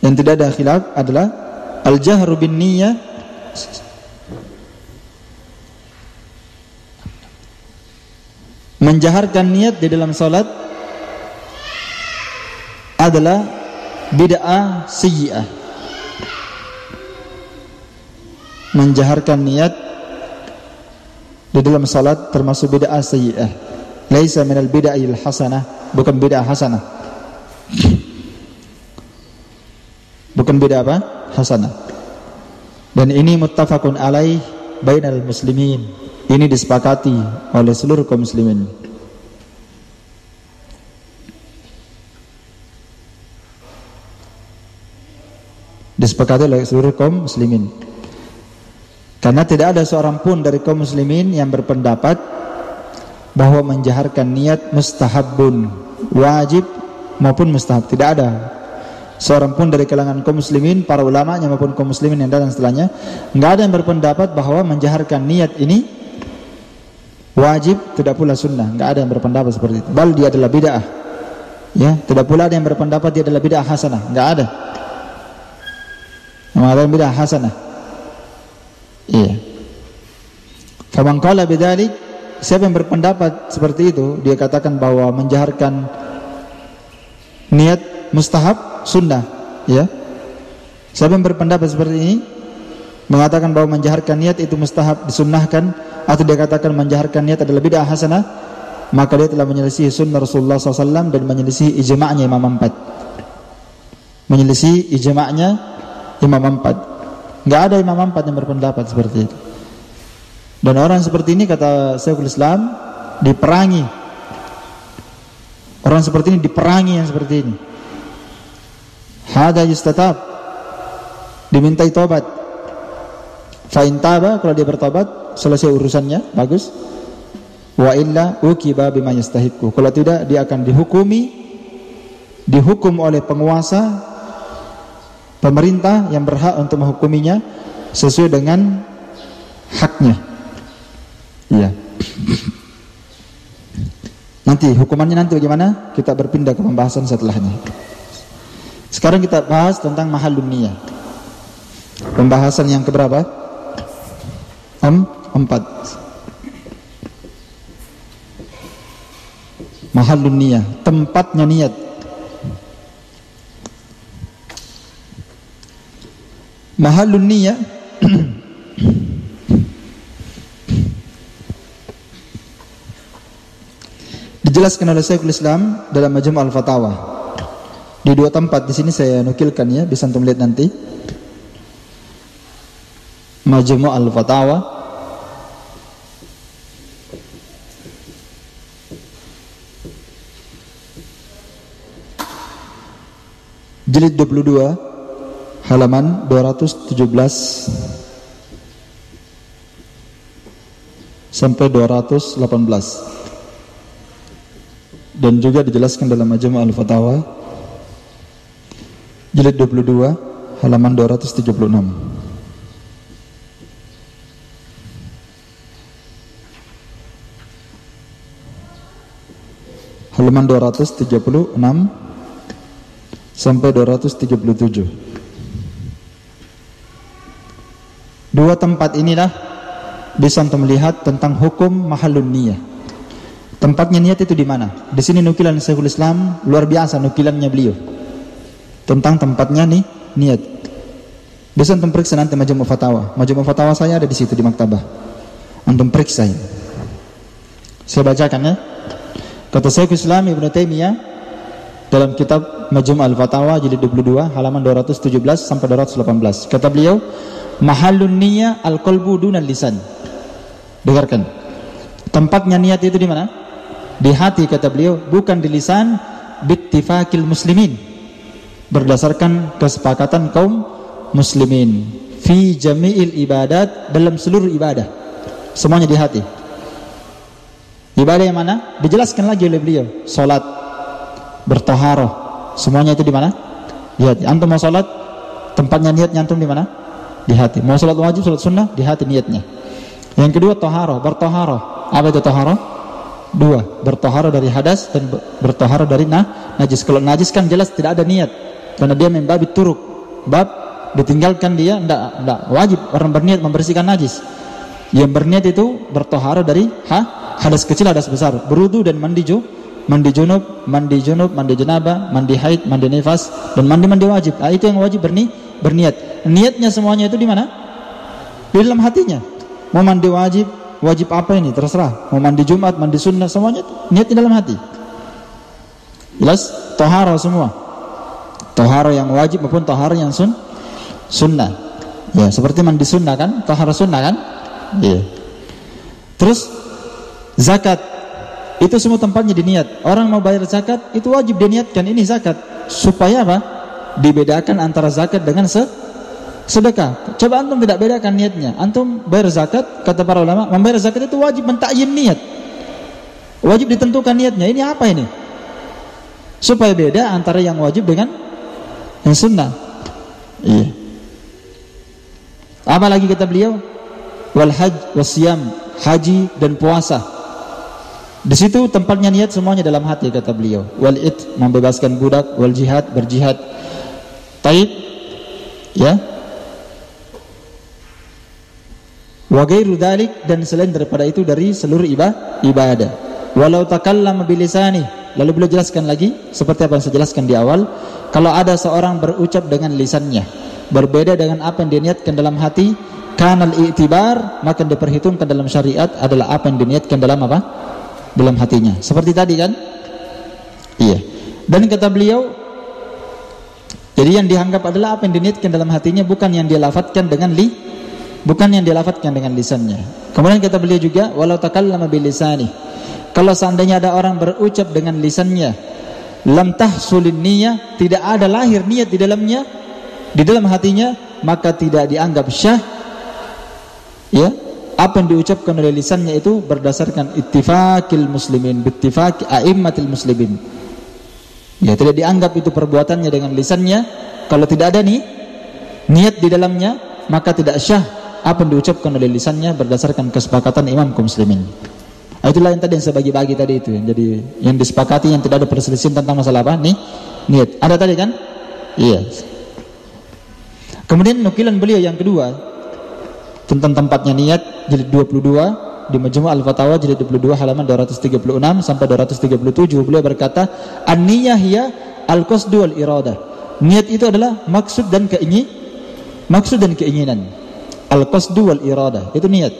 yang tidak ada khilaf adalah al-jahru bin niyyah, menjaharkan niat di dalam salat adalah bid'ah sayyi'ah. Menjaharkan niat di dalam salat termasuk bid'ah sayyi'ah. Laisa minal bid'ahil hasanah, bukan bid'ah hasanah. Bukan bid'ah apa? Hasanah. Dan ini muttafaqun alaih bainal muslimin. Ini disepakati oleh seluruh kaum muslimin. Disepakati oleh seluruh kaum muslimin. Karena tidak ada seorang pun dari kaum muslimin yang berpendapat bahwa menjaharkan niat mustahabun, wajib maupun mustahab. Tidak ada seorang pun dari kalangan kaum muslimin, para ulamanya maupun kaum muslimin yang datang setelahnya, enggak ada yang berpendapat bahwa menjaharkan niat ini wajib, tidak pula sunnah. Enggak ada yang berpendapat seperti itu. Bal dia adalah bid'ah. Ya, tidak pula ada yang berpendapat dia adalah bid'ah hasanah. Enggak ada. Mengatakan bid'ah hasanah. Iya. Faman qala bidzalik, siapa yang berpendapat seperti itu, dia katakan bahwa menjaharkan niat mustahab, sunnah, ya. Siapa yang berpendapat seperti ini, mengatakan bahwa menjaharkan niat itu mustahab, disunnahkan, atau dia katakan menjaharkan niat adalah bid'ah hasanah, maka dia telah menyelisih sunnah Rasulullah SAW dan menyelisih ijma'nya Imam 4. Menyelisih ijma'nya Imam 4. Enggak ada Imam 4 yang berpendapat seperti itu. Dan orang seperti ini, kata Syekhul Islam, diperangi. Orang seperti ini diperangi, yang seperti ini. Hada yustatab, dimintai tobat. Fa in taba, kalau dia bertobat, selesai urusannya, bagus. Wa illa uqiba bima yastahiqu. Kalau tidak, dia akan dihukum oleh penguasa, pemerintah yang berhak untuk menghukuminya sesuai dengan haknya. Iya. Nanti hukumannya nanti bagaimana? Kita berpindah ke pembahasan setelahnya. Sekarang kita bahas tentang mahallun niyah. Pembahasan yang keberapa? 4. Mahallun niyah, tempatnya niat. Mahallun niyah dijelaskan oleh Syekhul Islam dalam Majmu' al-Fatawa di 2 tempat. Di sini saya nukilkan ya, bisa antum lihat nanti. Majmu' al-Fatawa jilid 22 halaman 217 sampai 218. Dan juga dijelaskan dalam Majmu' al-Fatawa jilid 22 halaman 276. Halaman 236 sampai 237. 2 tempat inilah bisa untuk melihat tentang hukum mahallun niyah. Tempatnya niat itu di mana? Di sini nukilan Syekhul Islam, luar biasa nukilannya beliau tentang tempatnya nih niat. Bisa antum periksa nanti Majmu' Fatawa. Majmu' Fatawa saya ada di situ di maktabah. Antum periksa ini. Saya bacakan ya. Kata Syekhul Islam Ibnu Taimiyah dalam kitab Majmu' al-Fatawa jilid 22 halaman 217 sampai 218. Kata beliau, mahallun niyah al-qalbu dunal lisan. Dengarkan. Tempatnya niat itu di mana? Di hati, kata beliau, bukan di lisan. Bittifaqil muslimin, berdasarkan kesepakatan kaum muslimin. Fi jami'il ibadat, dalam seluruh ibadah, semuanya di hati. Ibadah yang mana? Dijelaskan lagi oleh beliau. Salat, bertaharah, semuanya itu di mana? Di hati. Antum mau salat, tempatnya niatnya antum di mana? Di hati. Mau salat wajib, salat sunnah, di hati niatnya. Yang kedua taharah, bertaharah. Apa itu taharah? 2, bertaharah dari hadas dan bertaharah dari najis. Kalau najis kan jelas tidak ada niat, karena dia membabit turuk, bab ditinggalkan dia tidak wajib orang berniat membersihkan najis. Yang berniat itu bertaharah dari hadas kecil, hadas besar, berwudu dan mandi junub, mandi janabah, mandi haid, mandi nifas, dan mandi wajib. Itu yang wajib berniat. Niatnya semuanya itu di mana? Di dalam hatinya. Mau mandi wajib apa ini terserah. Mau mandi Jumat, mandi sunnah, semuanya niat di dalam hati. Jelas? Taharah semua. Taharah yang wajib maupun taharah yang sunnah. Ya, seperti mandi sunnah kan, taharah sunnah kan? Iya. Terus zakat itu semua tempatnya di niat. Orang mau bayar zakat itu wajib diniatkan ini zakat. Supaya apa? Dibedakan antara zakat dengan sedekah. Coba antum tidak bedakan niatnya. Antum bayar zakat, kata para ulama, membayar zakat itu wajib mentakyin niat. Wajib ditentukan niatnya. Ini apa ini? Supaya beda antara yang wajib dengan yang sunnah. Iya. Apa lagi kata beliau? Wal hajj wasyam, haji dan puasa. Di situ tempatnya niat semuanya dalam hati, kata beliau. Wal it, membebaskan budak, wal jihad, berjihad. Taib, ya. Wa ghairu dzalik, dan selain daripada itu dari seluruh ibadah. Walau takallama bilisani, lalu beliau jelaskan lagi seperti apa yang saya jelaskan di awal. Kalau ada seorang berucap dengan lisannya berbeda dengan apa yang diniatkan dalam hati, kanal i'tibar, maka diperhitungkan dalam syariat adalah apa yang diniatkan dalam apa? Dalam hatinya. Seperti tadi kan? Iya. Dan kata beliau, jadi yang dianggap adalah apa yang diniatkan dalam hatinya, bukan yang dia lafadzkan dengan lisannya. Kemudian kata beliau juga, walau takallama bilisani, kalau seandainya ada orang berucap dengan lisannya, lam tahsulin niyah, tidak ada lahir niat di dalamnya, di dalam hatinya, maka tidak dianggap syah. Ya, apa yang diucapkan oleh lisannya itu berdasarkan ittifaqil muslimin, bittifaqi a'immatil muslimin. Ya, tidak dianggap itu perbuatannya dengan lisannya. Kalau tidak ada niat di dalamnya, maka tidak syah apa yang diucapkan oleh lisannya berdasarkan kesepakatan imam kaum muslimin. Itulah yang tadi yang saya bagi-bagi tadi itu. Jadi yang disepakati, yang tidak ada perselisihan tentang masalah apa? Niat. Ada tadi kan? Iya. Kemudian nukilan beliau yang kedua tentang tempatnya niat jilid 22 di Majmu' al-Fatawa jilid 22 halaman 236 sampai 237. Beliau berkata, an-niyah hiya al-qasdu wal iradah. Niat itu adalah maksud dan maksud dan keinginan. Al-qasdu wal iradah, itu niat.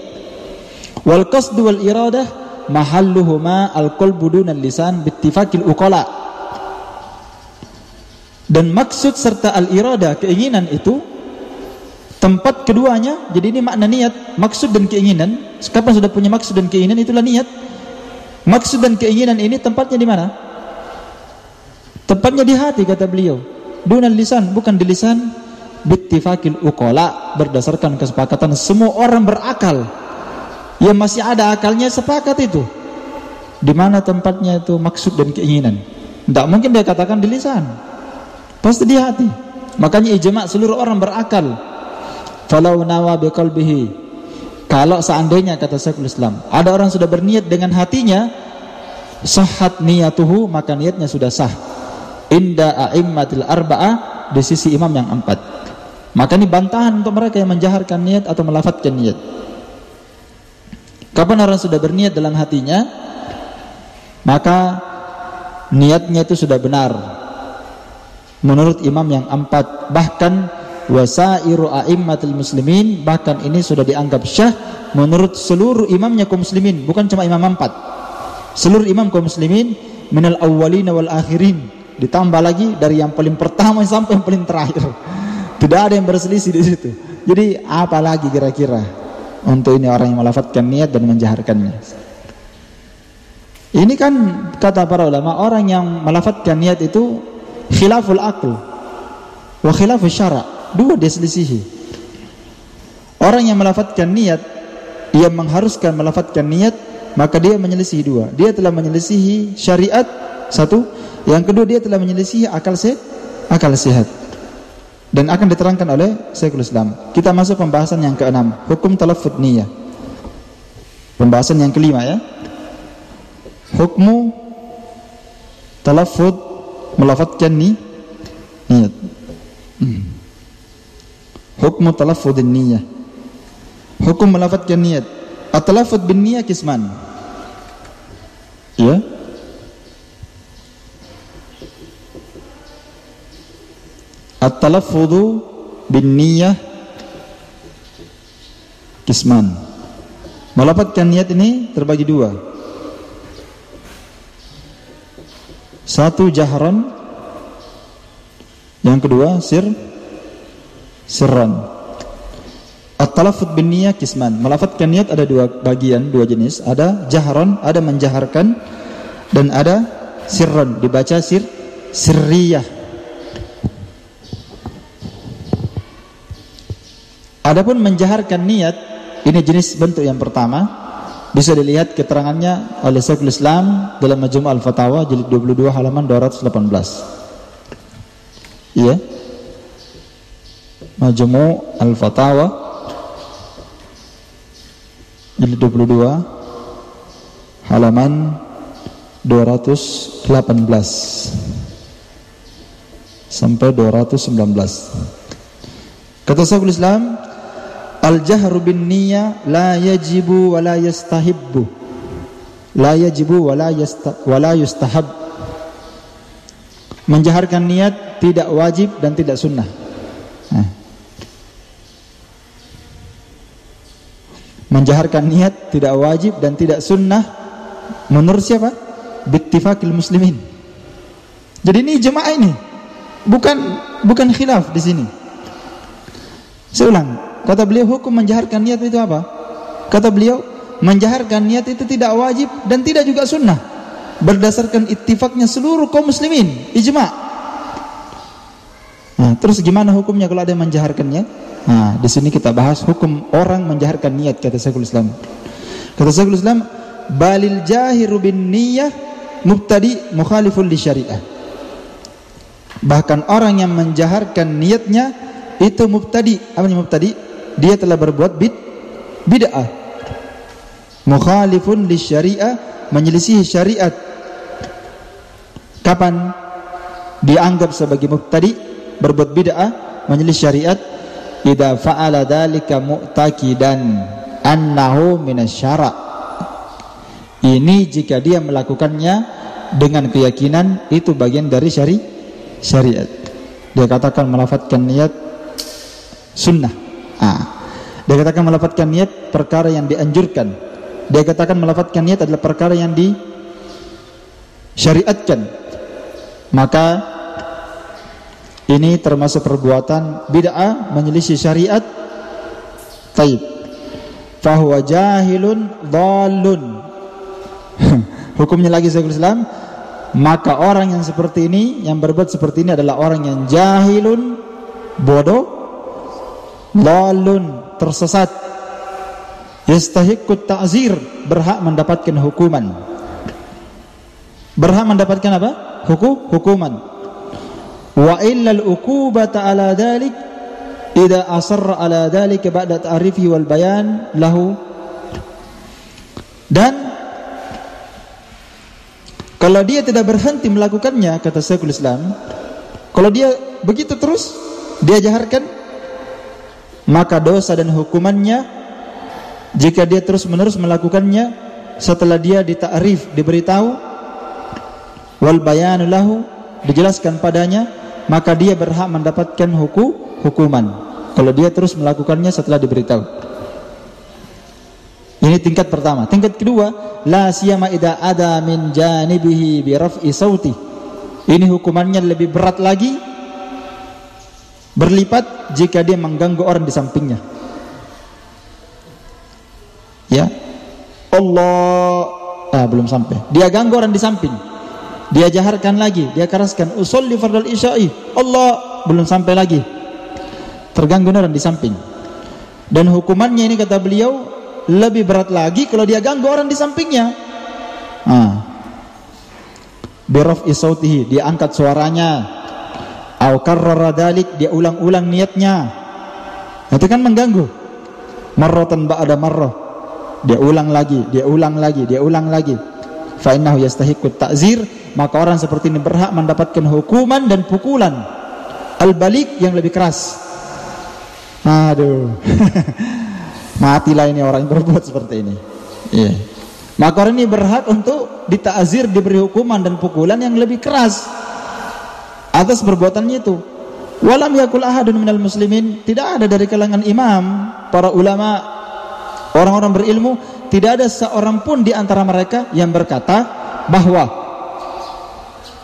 Wal qasdu wal iradah mahalluhuma al-qalbu dunal lisan bittifaqil uqala. Dan maksud serta al-iradah, keinginan itu tempat keduanya. Jadi ini makna niat, maksud dan keinginan. Kapan sudah punya maksud dan keinginan, itulah niat. Maksud dan keinginan ini tempatnya di mana? Tempatnya di hati, kata beliau. Dunal lisan, bukan di lisan. Bittifaqil uqala, berdasarkan kesepakatan semua orang berakal. Yang masih ada akalnya sepakat itu. Di mana tempatnya itu maksud dan keinginan? Tidak mungkin dia katakan di lisan, pasti di hati. Makanya ijma' seluruh orang berakal. Falau nawa biqalbihi, kalau seandainya, kata Syekhul Islam, ada orang sudah berniat dengan hatinya, sahhat niyatuhu, maka niatnya sudah sah. Inda a'immatil arba'ah, di sisi imam yang 4. Maka ini bantahan untuk mereka yang menjaharkan niat atau melafadzkan niat. Kapan orang sudah berniat dalam hatinya, maka niatnya itu sudah benar menurut imam yang 4. Bahkan wasairu a'immatil muslimin, bahkan ini sudah dianggap syah menurut seluruh imamnya kaum muslimin, bukan cuma imam 4. Seluruh imam kaum muslimin minal awwalina wal akhirin, ditambah lagi dari yang paling pertama sampai yang paling terakhir. Tidak ada yang berselisih di situ. Jadi apa lagi kira-kira untuk ini orang yang melafadzkan niat dan menjaharkannya? Ini kan kata para ulama, orang yang melafadzkan niat itu khilaful aql wa khilaful syara', dua dia selisihi. Orang yang melafadzkan niat, ia mengharuskan melafadzkan niat, maka dia menyelisihi dua. Dia telah menyelisihi syariat, satu. Yang kedua, dia telah menyelisihi akal sehat. Dan akan diterangkan oleh Syekhul Islam. Kita masuk pembahasan yang ke-6, hukum talaffuz niyah. Pembahasan yang kelima ya. Hukmu talaffuz, melafadzkan niat. Hukmu talaffuz niyah. Hukum melafadzkan niat. At-talaffuz bin niyah qisman. Ya. At-talaffudhu bin niyah qisman. Melafadzkan niat ini terbagi dua. Satu jahran, yang kedua sirran. At-talaffudh bin niyah qisman. Melafadzkan niat ada dua bagian, dua jenis. Ada jahran, ada menjaharkan, dan ada sirran, dibaca sirriyah. Adapun menjaharkan niat, ini jenis bentuk yang pertama, bisa dilihat keterangannya oleh Syekhul Islam dalam Majmu' al-Fatawa jilid 22 halaman 218. Iya. Majmu' al-Fatawa jilid 22 halaman 218 sampai 219. Kata Syekhul Islam, al-jahru bin niyah la yajibu wa la yastahibbu. La yajibu wa la yustahab. Menjaharkan niat tidak wajib dan tidak sunnah. Menjaharkan niat tidak wajib dan tidak sunnah menurut siapa? Bittifaqil muslimin. Jadi ini jemaah ini bukan khilaf di sini. Saya ulang, kata beliau hukum menjaharkan niat itu apa? Kata beliau, menjaharkan niat itu tidak wajib dan tidak juga sunnah, berdasarkan ittifaknya seluruh kaum muslimin, ijma'. Nah, terus gimana hukumnya kalau ada yang menjaharkannya? Nah, di sini kita bahas hukum orang menjaharkan niat, kata Syekhul Islam. Kata Syekhul Islam, balil jahiru bin niyah mubtadi mukhalifun li syariah. Bahkan orang yang menjaharkan niatnya itu mubtadi. Apa yang mubtadi? Dia telah berbuat bid'ah. Mukhalifun li syariah, menyelisihi syariat. Kapan dianggap sebagai mubtadi, berbuat bid'ah, menyelisih syariat? Idza fa'ala dzalika mu'taqidan annahu minasyara'. Ini jika dia melakukannya dengan keyakinan itu bagian dari syariat. Dia katakan melafadzkan niat sunnah. Dia katakan melafadzkan niat perkara yang dianjurkan. Dia katakan melafadzkan niat adalah perkara yang disyariatkan. Maka ini termasuk perbuatan bid'ah, menyelisih syariat. Taib. Fahuwa jahilun dhalun. Hukumnya lagi Syekhul Islam, maka orang yang seperti ini, yang berbuat seperti ini adalah orang yang jahilun, bodoh, dhalun, tersesat, yastahiqqut ta'zir, berhak mendapatkan hukuman. Berhak mendapatkan apa? Hukuman. Wa illal uqubata ala dhalik idza asarra ala dhalik ba'da ta'rifi wal bayan lahu. Dan kalau dia tidak berhenti melakukannya, kata Syekhul Islam, kalau dia begitu terus dia jaharkan, maka dosa dan hukumannya jika dia terus menerus melakukannya setelah dia ditakrif, diberitahu, wal bayanu lahu, dijelaskan padanya, maka dia berhak mendapatkan hukuman kalau dia terus melakukannya setelah diberitahu. Ini tingkat pertama. Tingkat kedua, la siyama idza ada min janibihi bi raf'i sauti. Ini hukumannya lebih berat lagi, berlipat jika dia mengganggu orang di sampingnya. Ya. Allah, belum sampai. Dia ganggu orang di samping. Dia jaharkan lagi, dia keraskan, usolli fardal isya'i. Allah, belum sampai lagi. Terganggu orang di samping. Dan hukumannya ini kata beliau lebih berat lagi kalau dia ganggu orang di sampingnya. Biraf'i sautihi, dia angkat suaranya. Au karrara dzalik, dia ulang-ulang niatnya. Itu kan mengganggu. Marratan ba'da marrah. Dia ulang lagi, dia ulang lagi, dia ulang lagi. Fa innahu yastahiqqut ta'zir, maka orang seperti ini berhak mendapatkan hukuman dan pukulan al-balik yang lebih keras. Aduh. Matilah ini orang yang berbuat seperti ini. Iya. Maka orang ini berhak untuk dita'zir, diberi hukuman dan pukulan yang lebih keras atas perbuatannya itu. Walam yakul ahadun minal muslimin, tidak ada dari kalangan imam, para ulama, orang-orang berilmu, tidak ada seorang pun di antara mereka yang berkata bahwa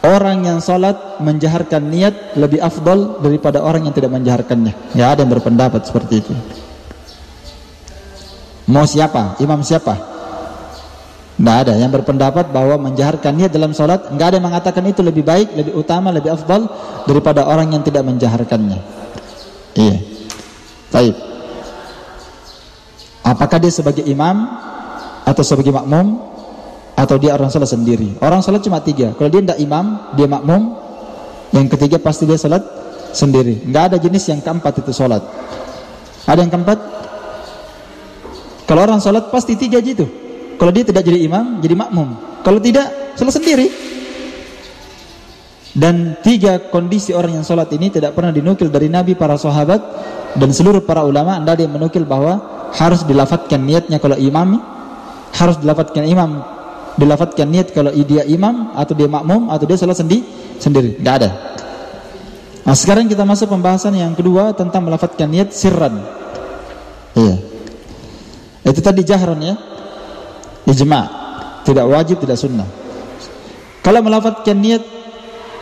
orang yang salat menjaharkan niat lebih afdal daripada orang yang tidak menjaharkannya. Ya, ada yang berpendapat seperti itu. Mau siapa? Imam siapa? Tidak ada yang berpendapat bahwa menjaharkan niat dalam salat. Tidak ada yang mengatakan itu lebih baik, lebih utama, lebih afdal daripada orang yang tidak menjaharkannya. Iya. Baik. Apakah dia sebagai imam atau sebagai makmum, atau dia orang salat sendiri? Orang salat cuma 3. Kalau dia tidak imam, dia makmum. Yang ketiga pasti dia salat sendiri. Tidak ada jenis yang keempat itu salat. Ada yang keempat? Kalau orang salat pasti 3 gitu. Kalau dia tidak jadi imam, jadi makmum. Kalau tidak, salat sendiri. Dan 3 kondisi orang yang salat ini tidak pernah dinukil dari Nabi, para sahabat, dan seluruh para ulama. Anda ada yang menukil bahwa harus dilafadzkan niatnya kalau imam, harus dilafadzkan dilafadzkan niat kalau dia imam, atau dia makmum, atau dia salat sendiri. Tidak ada. Nah, sekarang kita masuk pembahasan yang kedua tentang melafadzkan niat sirran. Iya. Itu tadi jahran ya, ijma', tidak wajib, tidak sunnah. Kalau melafadzkan niat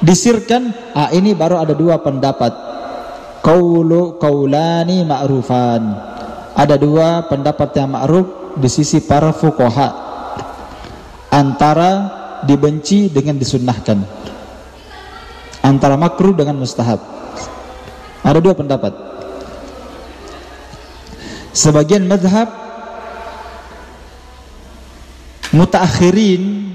disirkan, ini baru ada 2 pendapat. Qaulani ma'rufan. Ada 2 pendapat yang ma'ruf di sisi para fuqaha, antara dibenci dengan disunnahkan, antara makruh dengan mustahab. Ada 2 pendapat. Sebagian mazhab mutaakhirin,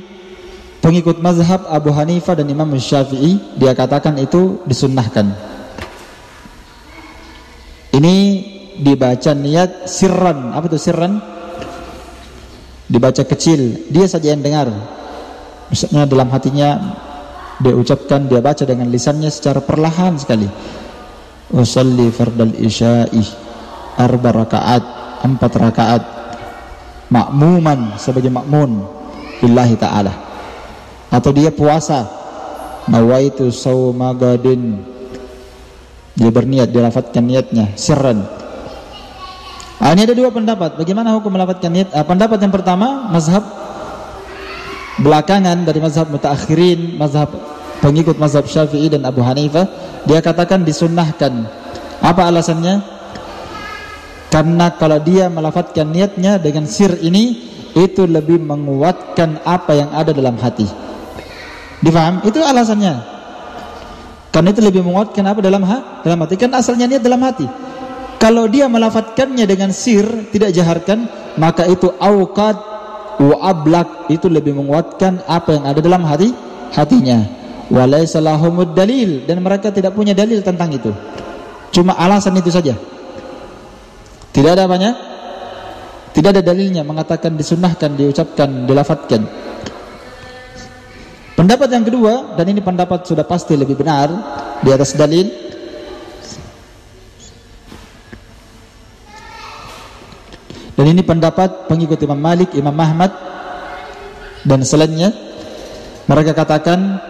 pengikut mazhab Abu Hanifah dan Imam Syafi'i, dia katakan itu disunnahkan. Ini dibaca niat sirran. Apa itu sirran? Dibaca kecil, dia saja yang dengar. Misalnya dalam hatinya dia ucapkan, dia baca dengan lisannya secara perlahan sekali. Usolli fardal isya'i 4 rakaat, 4 rakaat, makmuman, sebagai makmun billahi ta'ala. Atau dia puasa, nawaitu sawma gadin, Dia berniat, dia lafadzkan niatnya sirran. Ini ada dua pendapat. Bagaimana hukum melafadzkan niat? Pendapat yang pertama, mazhab belakangan dari mazhab mutaakhirin, mazhab pengikut mazhab Syafi'i dan Abu Hanifah, dia katakan disunnahkan. Apa alasannya? Karena kalau dia melafadzkan niatnya dengan sir ini, itu lebih menguatkan apa yang ada dalam hati. Difaham? Itu alasannya. Karena itu lebih menguatkan apa dalam hati. Kan asalnya niat dalam hati. Kalau dia melafadzkannya dengan sir, tidak jaharkan, maka itu awqad wa ablaq, itu lebih menguatkan apa yang ada dalam hatinya. Walaysa lahumud dalil, dan mereka tidak punya dalil tentang itu. Cuma alasan itu saja. Tidak ada apanya? Tidak ada dalilnya mengatakan disunnahkan, diucapkan, dilafadzkan. Pendapat yang kedua, dan ini pendapat sudah pasti lebih benar di atas dalil, dan ini pendapat pengikut Imam Malik, Imam Ahmad dan selainnya. Mereka katakan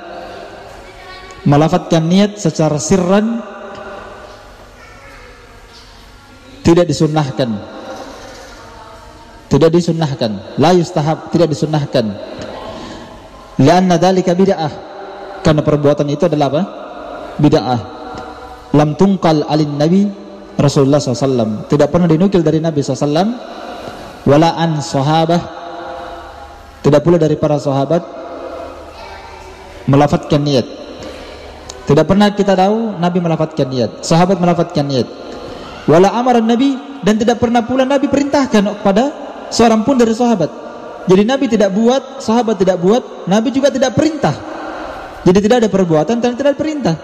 melafadzkan niat secara sirran tidak disunnahkan. Tidak disunnahkan, la yustahab, tidak disunnahkan. Lianna dzalika bid'ah, karena perbuatan itu adalah apa? Bid'ah. Lam tungqal alin nabi Rasulullah SAW, tidak pernah dinukil dari Nabi SAW, wala an sahabah, tidak pula dari para sahabat melafadzkan niat. Tidak pernah kita tahu Nabi melafadzkan niat, sahabat melafadzkan niat. Wala amaran Nabi, dan tidak pernah pula Nabi perintahkan kepada seorang pun dari sahabat. Jadi Nabi tidak buat, sahabat tidak buat, Nabi juga tidak perintah. Jadi tidak ada perbuatan dan tidak ada perintah.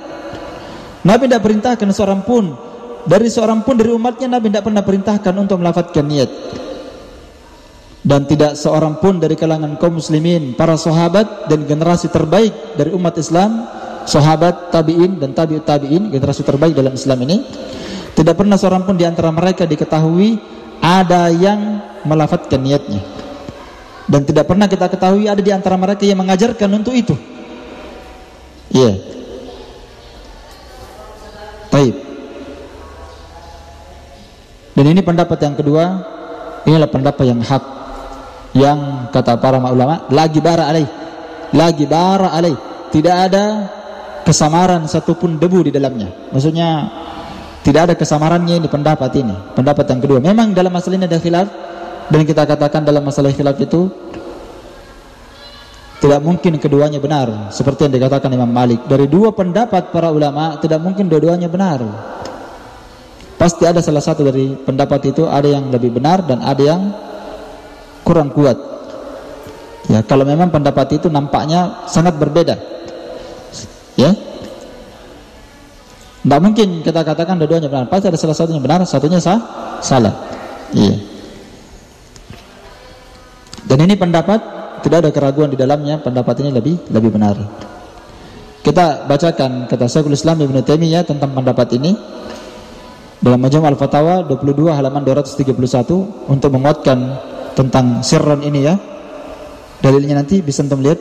Nabi tidak perintahkan seorang pun dari umatnya, Nabi tidak pernah perintahkan untuk melafadzkan niat. Dan tidak seorang pun dari kalangan kaum muslimin, para sahabat dan generasi terbaik dari umat Islam, sahabat, tabi'in dan tabi'ut tabi'in, generasi terbaik dalam Islam ini, tidak pernah seorang pun di antara mereka diketahui ada yang melafadzkan niatnya. Dan tidak pernah kita ketahui ada di antara mereka yang mengajarkan untuk itu. Iya. Baik. Dan ini pendapat yang kedua, inilah pendapat yang hak, yang kata para ulama, lagi bara alaih, tidak ada kesamaran satupun debu di dalamnya. Maksudnya tidak ada kesamarannya. Ini pendapat yang kedua. Memang dalam masalah ini ada khilaf, dan kita katakan dalam masalah khilaf itu tidak mungkin keduanya benar, seperti yang dikatakan Imam Malik. Dari dua pendapat para ulama, tidak mungkin dua-duanya benar. Pasti ada salah satu dari pendapat itu, ada yang lebih benar dan ada yang kurang kuat. Ya, kalau memang pendapat itu nampaknya sangat berbeda, ya, tidak mungkin kita katakan dua-duanya benar. Pasti ada salah satunya benar, satunya salah. Iya. Dan ini pendapat tidak ada keraguan di dalamnya, pendapat ini lebih benar. Kita bacakan kata Syekhul Islam Ibnu Taimiyah tentang pendapat ini dalam Majmu' Al-Fatawa 22 halaman 231 untuk menguatkan tentang sirran ini, ya. Dalilnya nanti bisa antum lihat,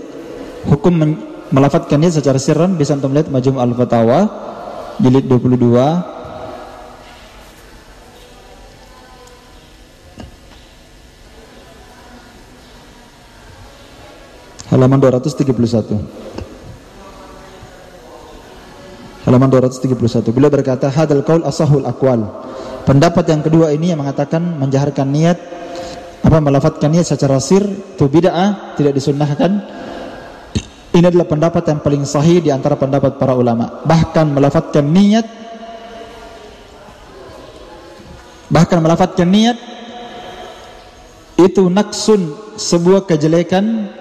hukum melafadzkannya secara sirran bisa antum lihat Majmu' Al-Fatawa jilid 22 halaman 231. Halaman 231. Beliau berkata, hadal qaul asahul aqwal. Pendapat yang kedua ini yang mengatakan menjaharkan niat, melafadzkan niat secara sir itu bid'ah, tidak disunnahkan. Ini adalah pendapat yang paling sahih di antara pendapat para ulama. Bahkan melafadzkan niat itu naksun, sebuah kejelekan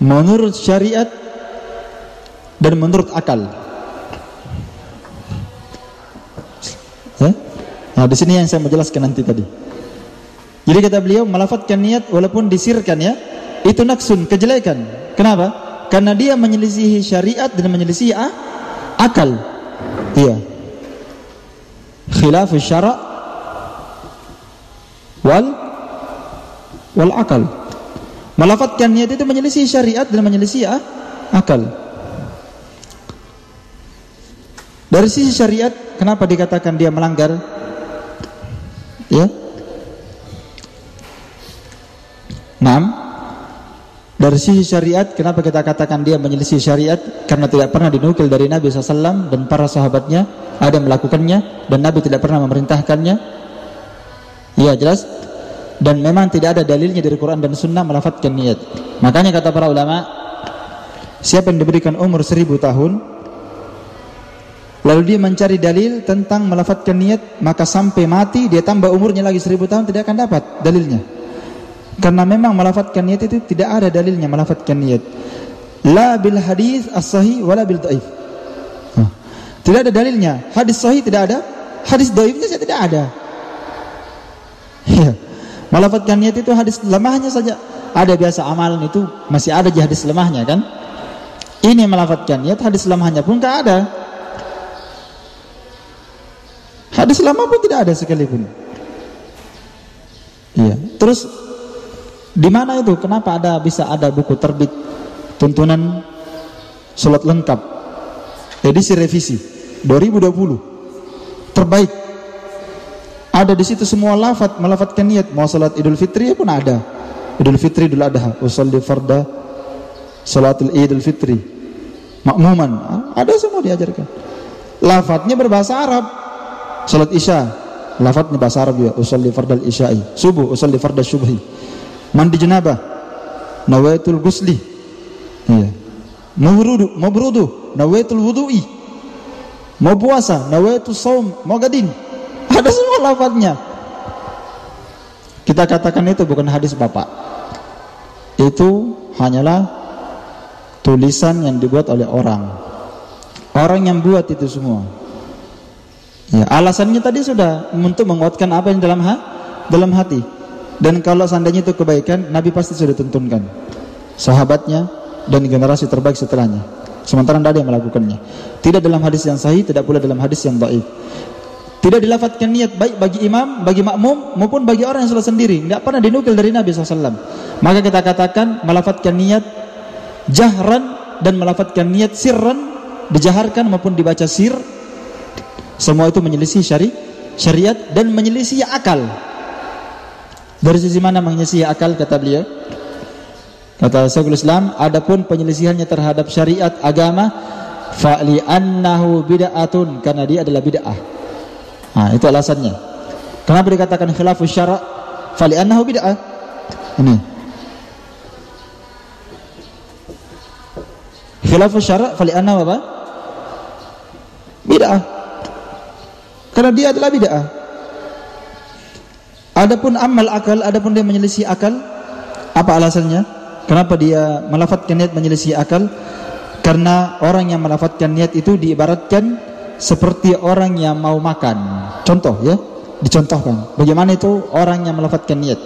menurut syariat dan menurut akal. Ya? Nah, di sini yang saya menjelaskan nanti tadi. Jadi kata beliau, melafadzkan niat walaupun disirkan, ya, itu naksun, kejelekan. Kenapa? Karena dia menyelisihi syariat dan menyelisihi akal. Iya. Khilafus syara' wal akal. Melafadzkan niat itu menyelisih syariat dan menyelisih akal. Dari sisi syariat, kenapa dikatakan dia melanggar? Ya. Dari sisi syariat, kenapa kita katakan dia menyelisih syariat? Karena tidak pernah dinukil dari Nabi SAW dan para sahabatnya ada yang melakukannya, dan Nabi tidak pernah memerintahkannya. Ya, jelas. Dan memang tidak ada dalilnya dari Quran dan Sunnah melafadzkan niat. Makanya kata para ulama, siapa yang diberikan umur 1000 tahun lalu dia mencari dalil tentang melafadzkan niat, maka sampai mati dia tambah umurnya lagi 1000 tahun, tidak akan dapat dalilnya. Karena memang melafadzkan niat itu tidak ada dalilnya melafadzkan niat. La bil hadis as-sahih wala bil dhaif. Tidak ada dalilnya. Hadis sahih tidak ada, hadis dhaifnya saja tidak ada. Ya. Melafadzkan niat itu hadis lemahnya saja. Ada biasa amalan itu masih ada di hadis lemahnya kan? Ini melafadzkan niat hadis lemahnya pun tidak ada. Hadis lama pun tidak ada sekalipun. Iya. Terus di mana itu? Kenapa bisa ada buku terbit tuntunan salat lengkap edisi revisi 2020 terbaik? Ada di situ semua lafaz melafadzkan niat. Mau salat Idul Fitri pun ada. Idul Fitri, Idul Adha, usolli farda salatul Idul Fitri makmuman, ada semua diajarkan. Lafadznya berbahasa Arab. Salat Isya lafadznya bahasa Arab ya, usolli fardal isya'i, subuh usolli fardal syubhi, mandi janabah nawaitul ghusli, iya, mau berudu nawaitul wudu'i, mau puasa nawaitul shaum, mau gadin, ada semua lafadznya. Kita katakan itu bukan hadis Bapak, itu hanyalah tulisan yang dibuat oleh orang yang buat itu semua. Ya, alasannya tadi sudah untuk menguatkan apa yang dalam hati. Dan kalau seandainya itu kebaikan, Nabi pasti sudah tuntunkan sahabatnya dan generasi terbaik setelahnya. Sementara tidak ada yang melakukannya. Tidak dalam hadis yang sahih, tidak pula dalam hadis yang dhaif. Tidak dilafadzkan niat baik bagi imam, bagi makmum maupun bagi orang yang salat sendiri. Tidak pernah dinukil dari Nabi SAW. Maka kita katakan melafadzkan niat jahran dan melafadzkan niat sirran, dijaharkan maupun dibaca sir, semua itu menyelisih syariat dan menyelisih akal. Dari sisi mana menyelisih akal kata beliau? Kata Syekhul Islam, adapun penyelisihannya terhadap syariat agama, fa'li annahu bid'atun, karena dia adalah bid'ah. Nah, itu alasannya. Kenapa dikatakan khilafus syara'? Fa'li annahu bid'ah. Ini. Khilafus syara' fa'li annahu apa? Bid'ah. Karena dia adalah bid'ah. Adapun amal akal, adapun dia menyelisih akal, apa alasannya? Kenapa dia melafadzkan niat menyelisih akal? Karena orang yang melafadzkan niat itu diibaratkan seperti orang yang mau makan. Contoh ya, dicontohkan. Bagaimana itu orang yang melafadzkan niat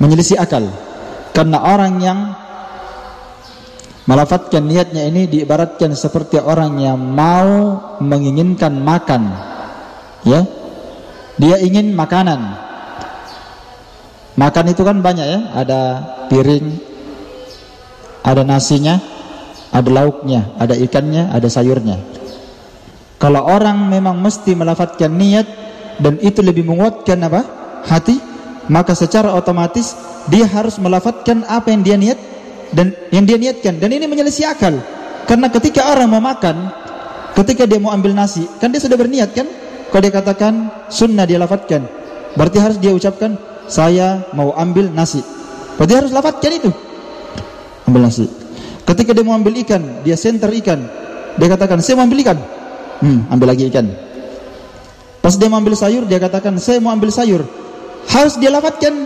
menyelisih akal? Karena orang yang melafadzkan niatnya ini diibaratkan seperti orang yang mau menginginkan makan. Ya, dia ingin makanan. Makan itu kan banyak ya, ada piring, ada nasinya, ada lauknya, ada ikannya, ada sayurnya. Kalau orang memang mesti melafadzkan niat dan itu lebih menguatkan apa? Hati, maka secara otomatis dia harus melafadzkan apa yang dia niat dan yang dia niatkan, dan ini menyelisih akal. Karena ketika orang mau makan, ketika dia mau ambil nasi, kan dia sudah berniat kan? Kalau dia katakan sunnah dia lafadzkan, berarti harus dia ucapkan saya mau ambil nasi. Berarti harus lafadzkan itu, ambil nasi. Ketika dia mau ambil ikan, dia senter ikan, dia katakan saya mau ambil ikan, ambil lagi ikan. Pas dia mau ambil sayur, dia katakan saya mau ambil sayur. Harus dia lafadzkan.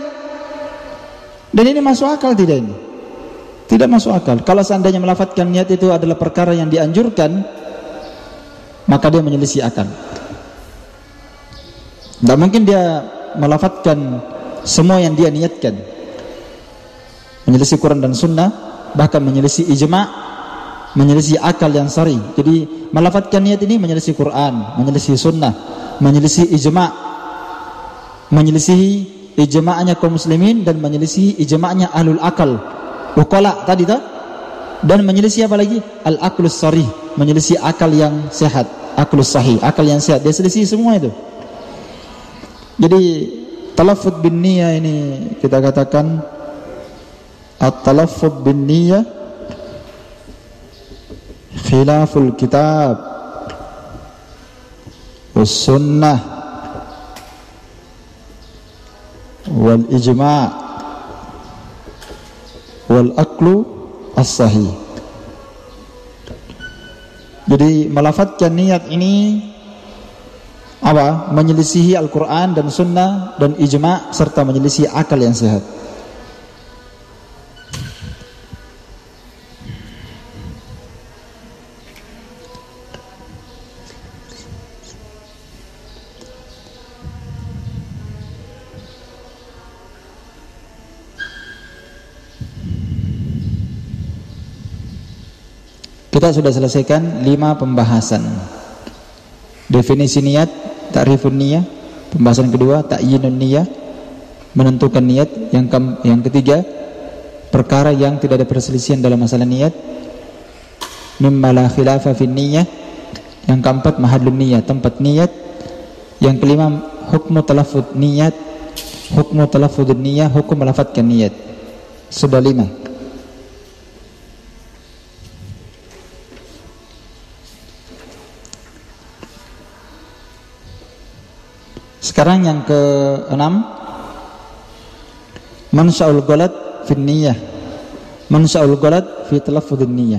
Dan ini masuk akal tidak ini? Tidak masuk akal. Kalau seandainya melafadzkan niat itu adalah perkara yang dianjurkan, maka dia menyelisih akal. Tidak mungkin dia melafadzkan semua yang dia niatkan. Menyelisih Quran dan Sunnah, bahkan menyelisih ijma', menyelisih akal yang sari. Jadi melafadzkan niat ini menyelisih Quran, menyelisih Sunnah, menyelisih ijma', menyelisih ijma'nya kaum muslimin, dan menyelisih ijma'nya ahlul akal, uqala tadi tak? Dan menyelisih apa lagi? Al-aqlus sari, menyelisih akal yang sehat, aklus sahih, akal yang sehat. Dia selisih semua itu. Jadi talaffuz bin niyah ini kita katakan at-talaffuz bin niyah khilaful kitab was sunnah wal ijma' wal aqlu as-sahih. Jadi melafadzkan niat ini apa? Menyelisihi Al-Quran dan Sunnah dan ijma' serta menyelisihi akal yang sehat. Kita sudah selesaikan 5 pembahasan. Definisi niat, ta'rifun niyah. Pembahasan kedua, ta'yinun niyah, menentukan niat. Yang ketiga, perkara yang tidak ada perselisihan dalam masalah niat. Mimma la khilafa fin niyah. Yang keempat, mahallun niyah, tempat niat. Yang kelima, hukmu talaffuz niat. Hukmu talaffuzun niyah, hukum melafadzkan niat. Sudah 5. Sekarang yang ke-6, mansya'ul ghalat fin niyah, mansya'ul ghalat fi talaffuzin niyah.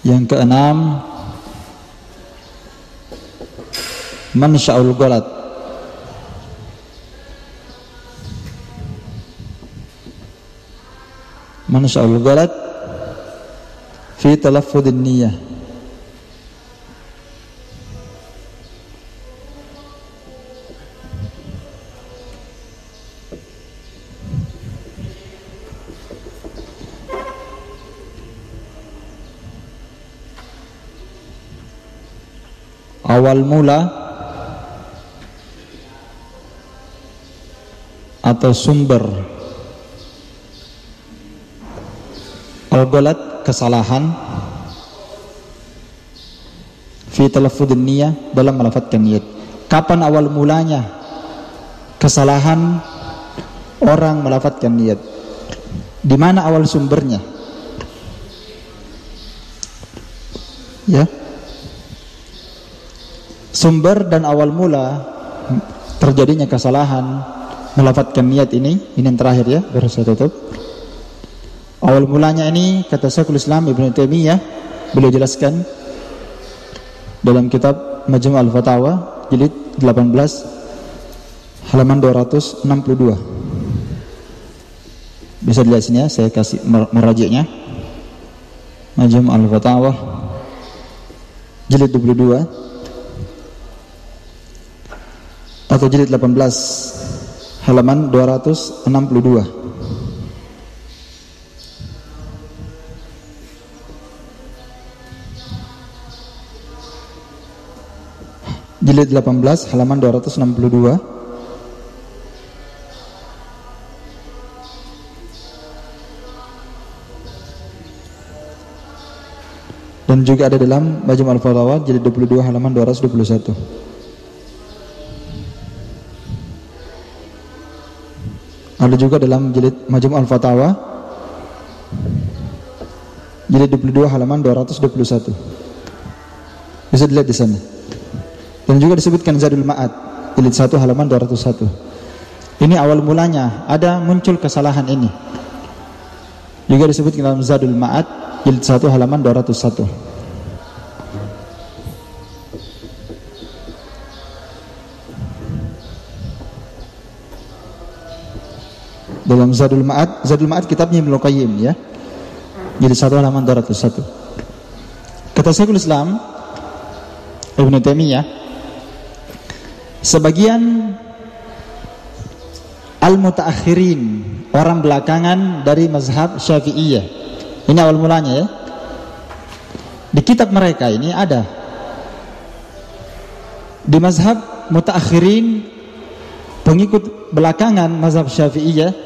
Yang ke-6, mansya'ul ghalat fi talaffuzin niyah. Awal mula atau sumber al-ghalat, kesalahan, fi talaffuzin niyah, dalam melafadzkan niat. Kapan awal mulanya kesalahan orang melafadzkan niat? Di mana awal sumbernya? Ya. Sumber dan awal mula terjadinya kesalahan melafadzkan niat ini yang terakhir ya, baru saya tutup. Awal mulanya ini kata Syekhul Islam Ibnu Taimiyah, beliau jelaskan dalam kitab Majmu' al-Fatawa jilid 18 halaman 262. Bisa dilihat sini ya, saya kasih meraji'nya. Majmu' al-Fatawa jilid 22 atau jilid 18 halaman 262. Jilid 18 halaman 262. Dan juga ada dalam Majmu' al-Fatawa jilid 22 halaman 221. Ada juga dalam jilid Majmu' al-Fatawa jilid 22 halaman 221. Bisa dilihat di sana. Dan juga disebutkan Zadul Ma'ad jilid 1 halaman 201. Ini awal mulanya ada muncul kesalahan ini. Juga disebutkan dalam Zadul Ma'ad jilid 1 halaman 201. Dalam Zadul Ma'ad kitabnya Ibnu Qayyim ya. Jadi 1 halaman 201. Kata Syekhul Islam Ibnu Taimiyah, sebagian al-mutaakhirin, orang belakangan dari mazhab Syafi'iyah. Ini awal mulanya ya. Di kitab mereka ini ada. Di mazhab mutaakhirin, pengikut belakangan mazhab Syafi'iyah,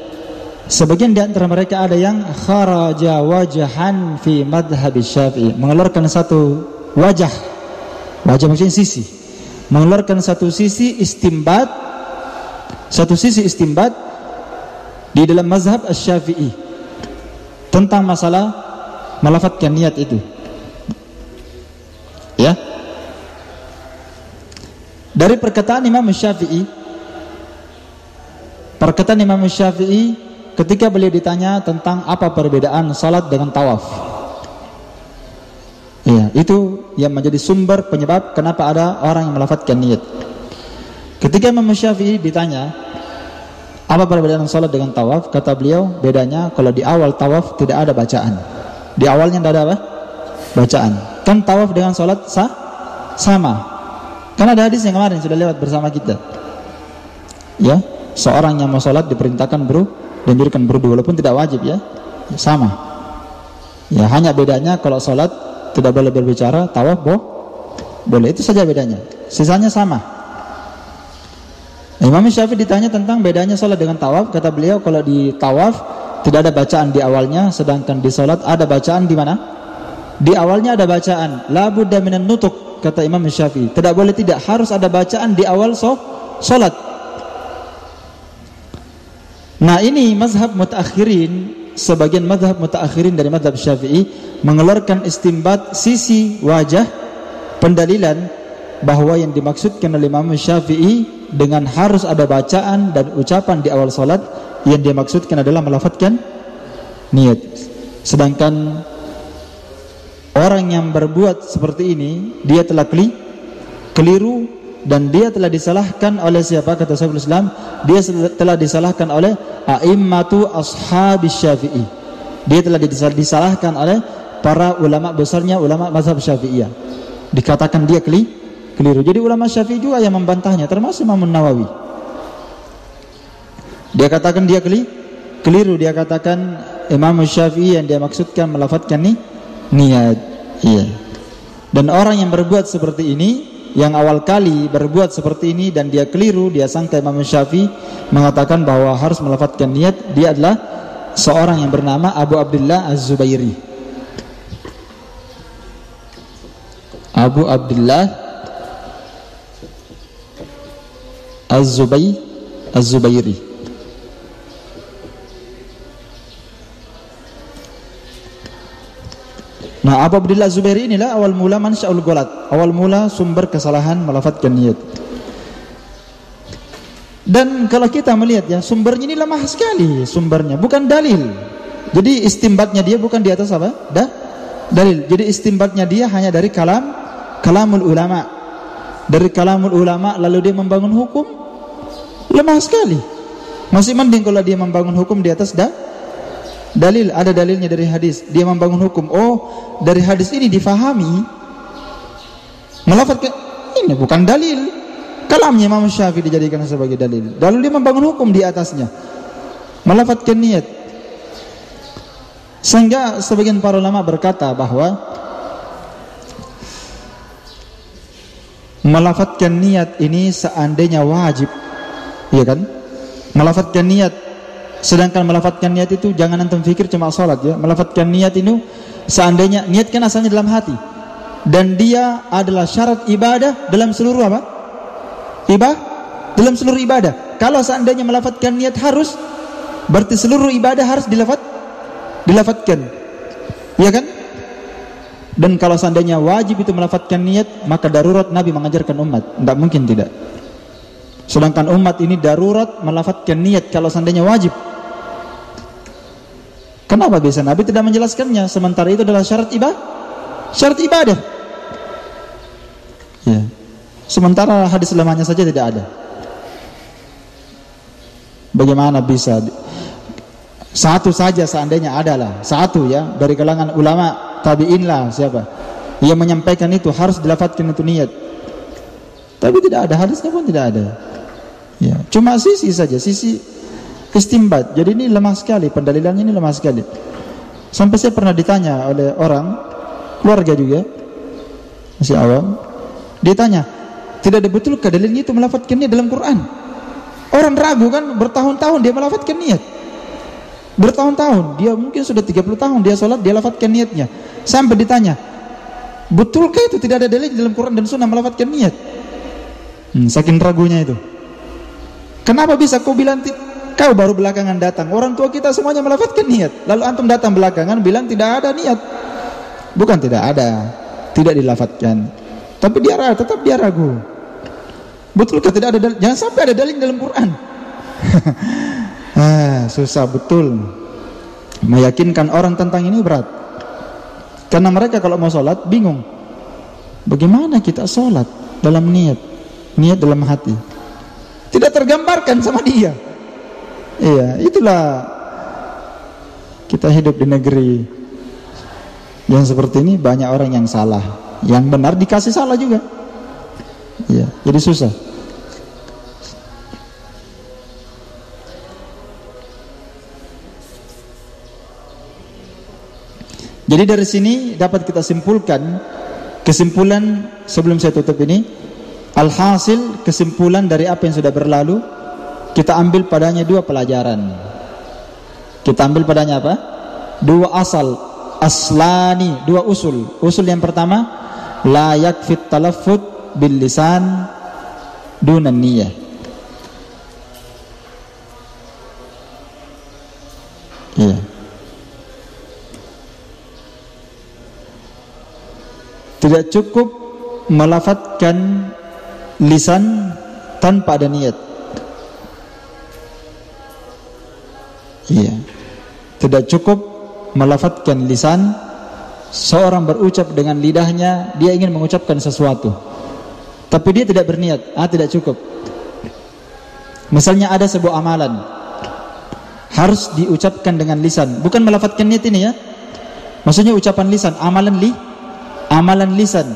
Sebagian di antara mereka ada yang kharaja wajahan fi madhhab Syafi'i, mengeluarkan satu wajah maksudnya sisi, mengeluarkan satu sisi istimbat di dalam mazhab Syafi'i tentang masalah melafadzkan niat itu. Ya. Dari perkataan Imam Syafi'i ketika beliau ditanya tentang apa perbedaan salat dengan tawaf. Ya, itu yang menjadi sumber penyebab kenapa ada orang yang melafadzkan niat. Ketika Imam Syafi'i ditanya apa perbedaan salat dengan tawaf, kata beliau, bedanya kalau di awal tawaf tidak ada bacaan. Di awalnya tidak ada apa? Bacaan. Kan tawaf dengan salat sama. Kan ada hadis yang kemarin sudah lewat bersama kita. Ya, seorang yang mau salat diperintahkan dianjurkan berwudu walaupun tidak wajib, ya sama. Ya, hanya bedanya kalau salat tidak boleh berbicara, tawaf boleh, itu saja bedanya, sisanya sama. Imam Syafi'i ditanya tentang bedanya salat dengan tawaf, kata beliau kalau di tawaf tidak ada bacaan di awalnya, sedangkan di salat ada bacaan. Di mana? Di awalnya ada bacaan, la budda minan nutuk, kata Imam Syafi'i, tidak boleh tidak, harus ada bacaan di awal salat. Nah, ini mazhab mutaakhirin, sebagian mazhab mutaakhirin dari mazhab Syafi'i mengeluarkan istimbat sisi wajah pendalilan bahwa yang dimaksudkan oleh Imam Syafi'i dengan harus ada bacaan dan ucapan di awal salat, yang dimaksudkan adalah melafadzkan niat. Sedangkan orang yang berbuat seperti ini, dia telah keliru, dan dia telah disalahkan oleh siapa? Kata Syekhul Islam, dia telah disalahkan oleh a'immatu ashabis Syafi'i. Dia telah disalahkan oleh para ulama besarnya, ulama mazhab Syafi'iyah. Dikatakan dia keliru. Jadi ulama Syafi'i juga yang membantahnya, termasuk Imam Nawawi. Dia katakan dia keliru. Dia katakan Imam Syafi'i yang dia maksudkan melafadzkan niat. Iya. Dan orang yang berbuat seperti ini, yang awal kali berbuat seperti ini dan dia keliru, dia sangka Imam Syafi'i mengatakan bahwa harus melafadzkan niat, dia adalah seorang yang bernama Abu Abdullah Az-Zubairi. Abu Abdullah Az-Zubairi. Nah, Abu Abdullah Az-Zubairi inilah awal mula mansyaul ghalat, awal mula sumber kesalahan melafadzkan niat. Dan kalau kita melihat, ya, sumbernya ini lemah sekali, sumbernya bukan dalil. Jadi istimbatnya dia bukan di atas apa? Dalil. Jadi istimbatnya dia hanya dari kalamul ulama. Dari kalamul ulama lalu dia membangun hukum, lemah sekali. Masih mending kalau dia membangun hukum di atas dalil, ada dalilnya dari hadis, dia membangun hukum. Oh, dari hadis ini difahami melafadzkan ini bukan dalil. Kalamnya Imam Syafi'i dijadikan sebagai dalil, lalu dia membangun hukum di atasnya, melafadzkan niat. Sehingga sebagian para ulama berkata bahwa melafadzkan niat ini seandainya wajib, iya kan? Melafadzkan niat, sedangkan melafadzkan niat itu jangan antum fikir cuma salat, ya. Melafadzkan niat itu seandainya niat kan asalnya dalam hati, dan dia adalah syarat ibadah dalam seluruh apa? Dalam seluruh ibadah. Kalau seandainya melafadzkan niat harus, berarti seluruh ibadah harus dilafadzkan, ya kan? Dan kalau seandainya wajib itu melafadzkan niat, maka darurat Nabi mengajarkan umat, tidak mungkin tidak. Sedangkan umat ini darurat melafadzkan niat kalau seandainya wajib. Kenapa bisa Nabi tidak menjelaskannya, sementara itu adalah syarat ibadah? Ya. Sementara hadis lemahnya saja tidak ada. Bagaimana bisa? Satu saja seandainya adalah satu, ya, dari kalangan ulama tabi'in lah siapa yang menyampaikan itu harus dilafadzkan itu niat. Tapi tidak ada, hadisnya pun tidak ada. Ya, cuma sisi saja, sisi istimbat. Jadi ini lemah sekali, pendalilannya ini lemah sekali. Sampai saya pernah ditanya oleh orang, keluarga juga, masih awam, ditanya, tidak ada betulkah dalilnya itu melafadzkan niat dalam Quran? Orang ragu kan, bertahun-tahun dia melafadzkan niat. Bertahun-tahun, dia mungkin sudah 30 tahun dia sholat, dia lafadzkan niatnya. Sampai ditanya, betulkah itu tidak ada dalil dalam Quran dan Sunnah melafatkan niat? Saking ragunya itu. Kenapa bisa kau bilang kau baru belakangan datang? Orang tua kita semuanya melafatkan niat. Lalu antum datang belakangan bilang tidak ada niat. Bukan tidak ada, tidak dilafatkan. Tapi tetap dia ragu. Betulkah tidak ada dalil? Jangan sampai ada dalil dalam Quran. Susah betul. Meyakinkan orang tentang ini berat. Karena mereka kalau mau sholat bingung. Bagaimana kita sholat dalam niat dalam hati? Tidak tergambarkan sama dia. Iya, itulah kita hidup di negeri yang seperti ini. Banyak orang yang salah, yang benar dikasih salah juga. Iya, jadi susah. Jadi dari sini dapat kita simpulkan, kesimpulan sebelum saya tutup ini, alhasil kesimpulan dari apa yang sudah berlalu, kita ambil padanya dua pelajaran. Kita ambil padanya apa? Dua aslani, dua usul. Usul yang pertama, la yakfit talaffuz bil lisan dunan niyah. Iya. Tidak cukup melafadzkan lisan tanpa ada niat. Iya. Tidak cukup melafadzkan lisan. Seorang berucap dengan lidahnya, dia ingin mengucapkan sesuatu, tapi dia tidak berniat. Tidak cukup. Misalnya ada sebuah amalan, harus diucapkan dengan lisan, bukan melafadzkan niat ini ya. Maksudnya ucapan lisan, amalan lisan.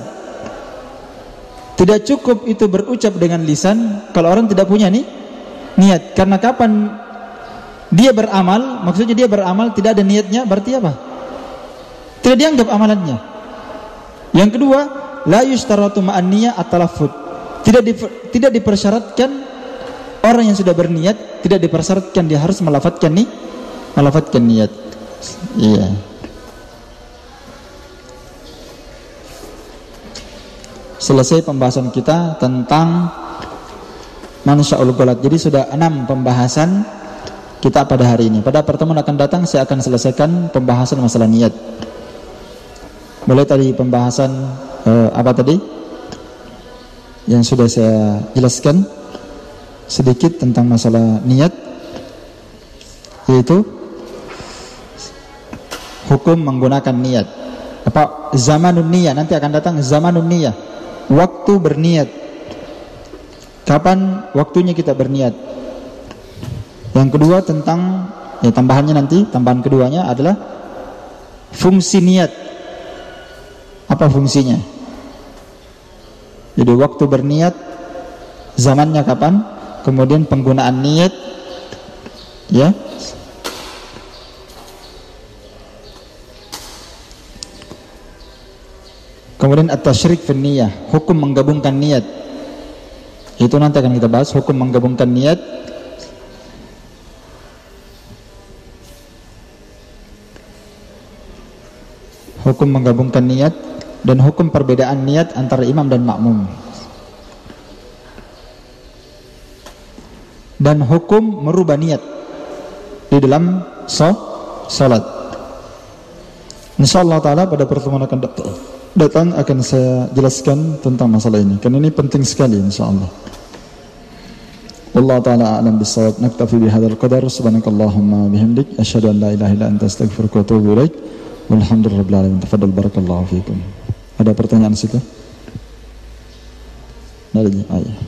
Tidak cukup itu berucap dengan lisan kalau orang tidak punya niat. Karena kapan dia beramal, maksudnya dia beramal tidak ada niatnya, berarti apa? Tidak dianggap amalannya. Yang kedua, la yushtaratu ma'an niyah at-talaffuz. Tidak dipersyaratkan orang yang sudah berniat, tidak dipersyaratkan dia harus melafadzkan niat. Iya. Selesai pembahasan kita tentang mansyaul ghalat. Jadi sudah 6 pembahasan kita pada hari ini. Pada pertemuan akan datang saya akan selesaikan pembahasan masalah niat. Mulai tadi pembahasan apa tadi yang sudah saya jelaskan sedikit tentang masalah niat, yaitu hukum menggunakan niat. Apa zamanun niyah, nanti akan datang zamanun niyah, waktu berniat. Kapan waktunya kita berniat? Yang kedua tentang tambahan keduanya adalah fungsi niat. Apa fungsinya? Jadi waktu berniat, zamannya kapan? Kemudian penggunaan niat, ya. Kemudian at-tasyrik fi niyah, hukum menggabungkan niat. Itu nanti akan kita bahas, hukum menggabungkan niat. Hukum menggabungkan niat dan hukum perbedaan niat antara imam dan makmum. Dan hukum merubah niat di dalam salat. Insyaallah taala pada pertemuan akan datang akan saya jelaskan tentang masalah ini, karena ini penting sekali insyaallah. Wallahu taala a'lam bissawab. Naktafi bihadzal qadar. Subhanakallahumma bihamdik asyhadu an la ilaha illa anta astaghfiruka wa atubu ilaik. Walhamdulillahirabbil alamin. Tafadhal barakallahu fikum. Ada pertanyaan situ? Dari ayah.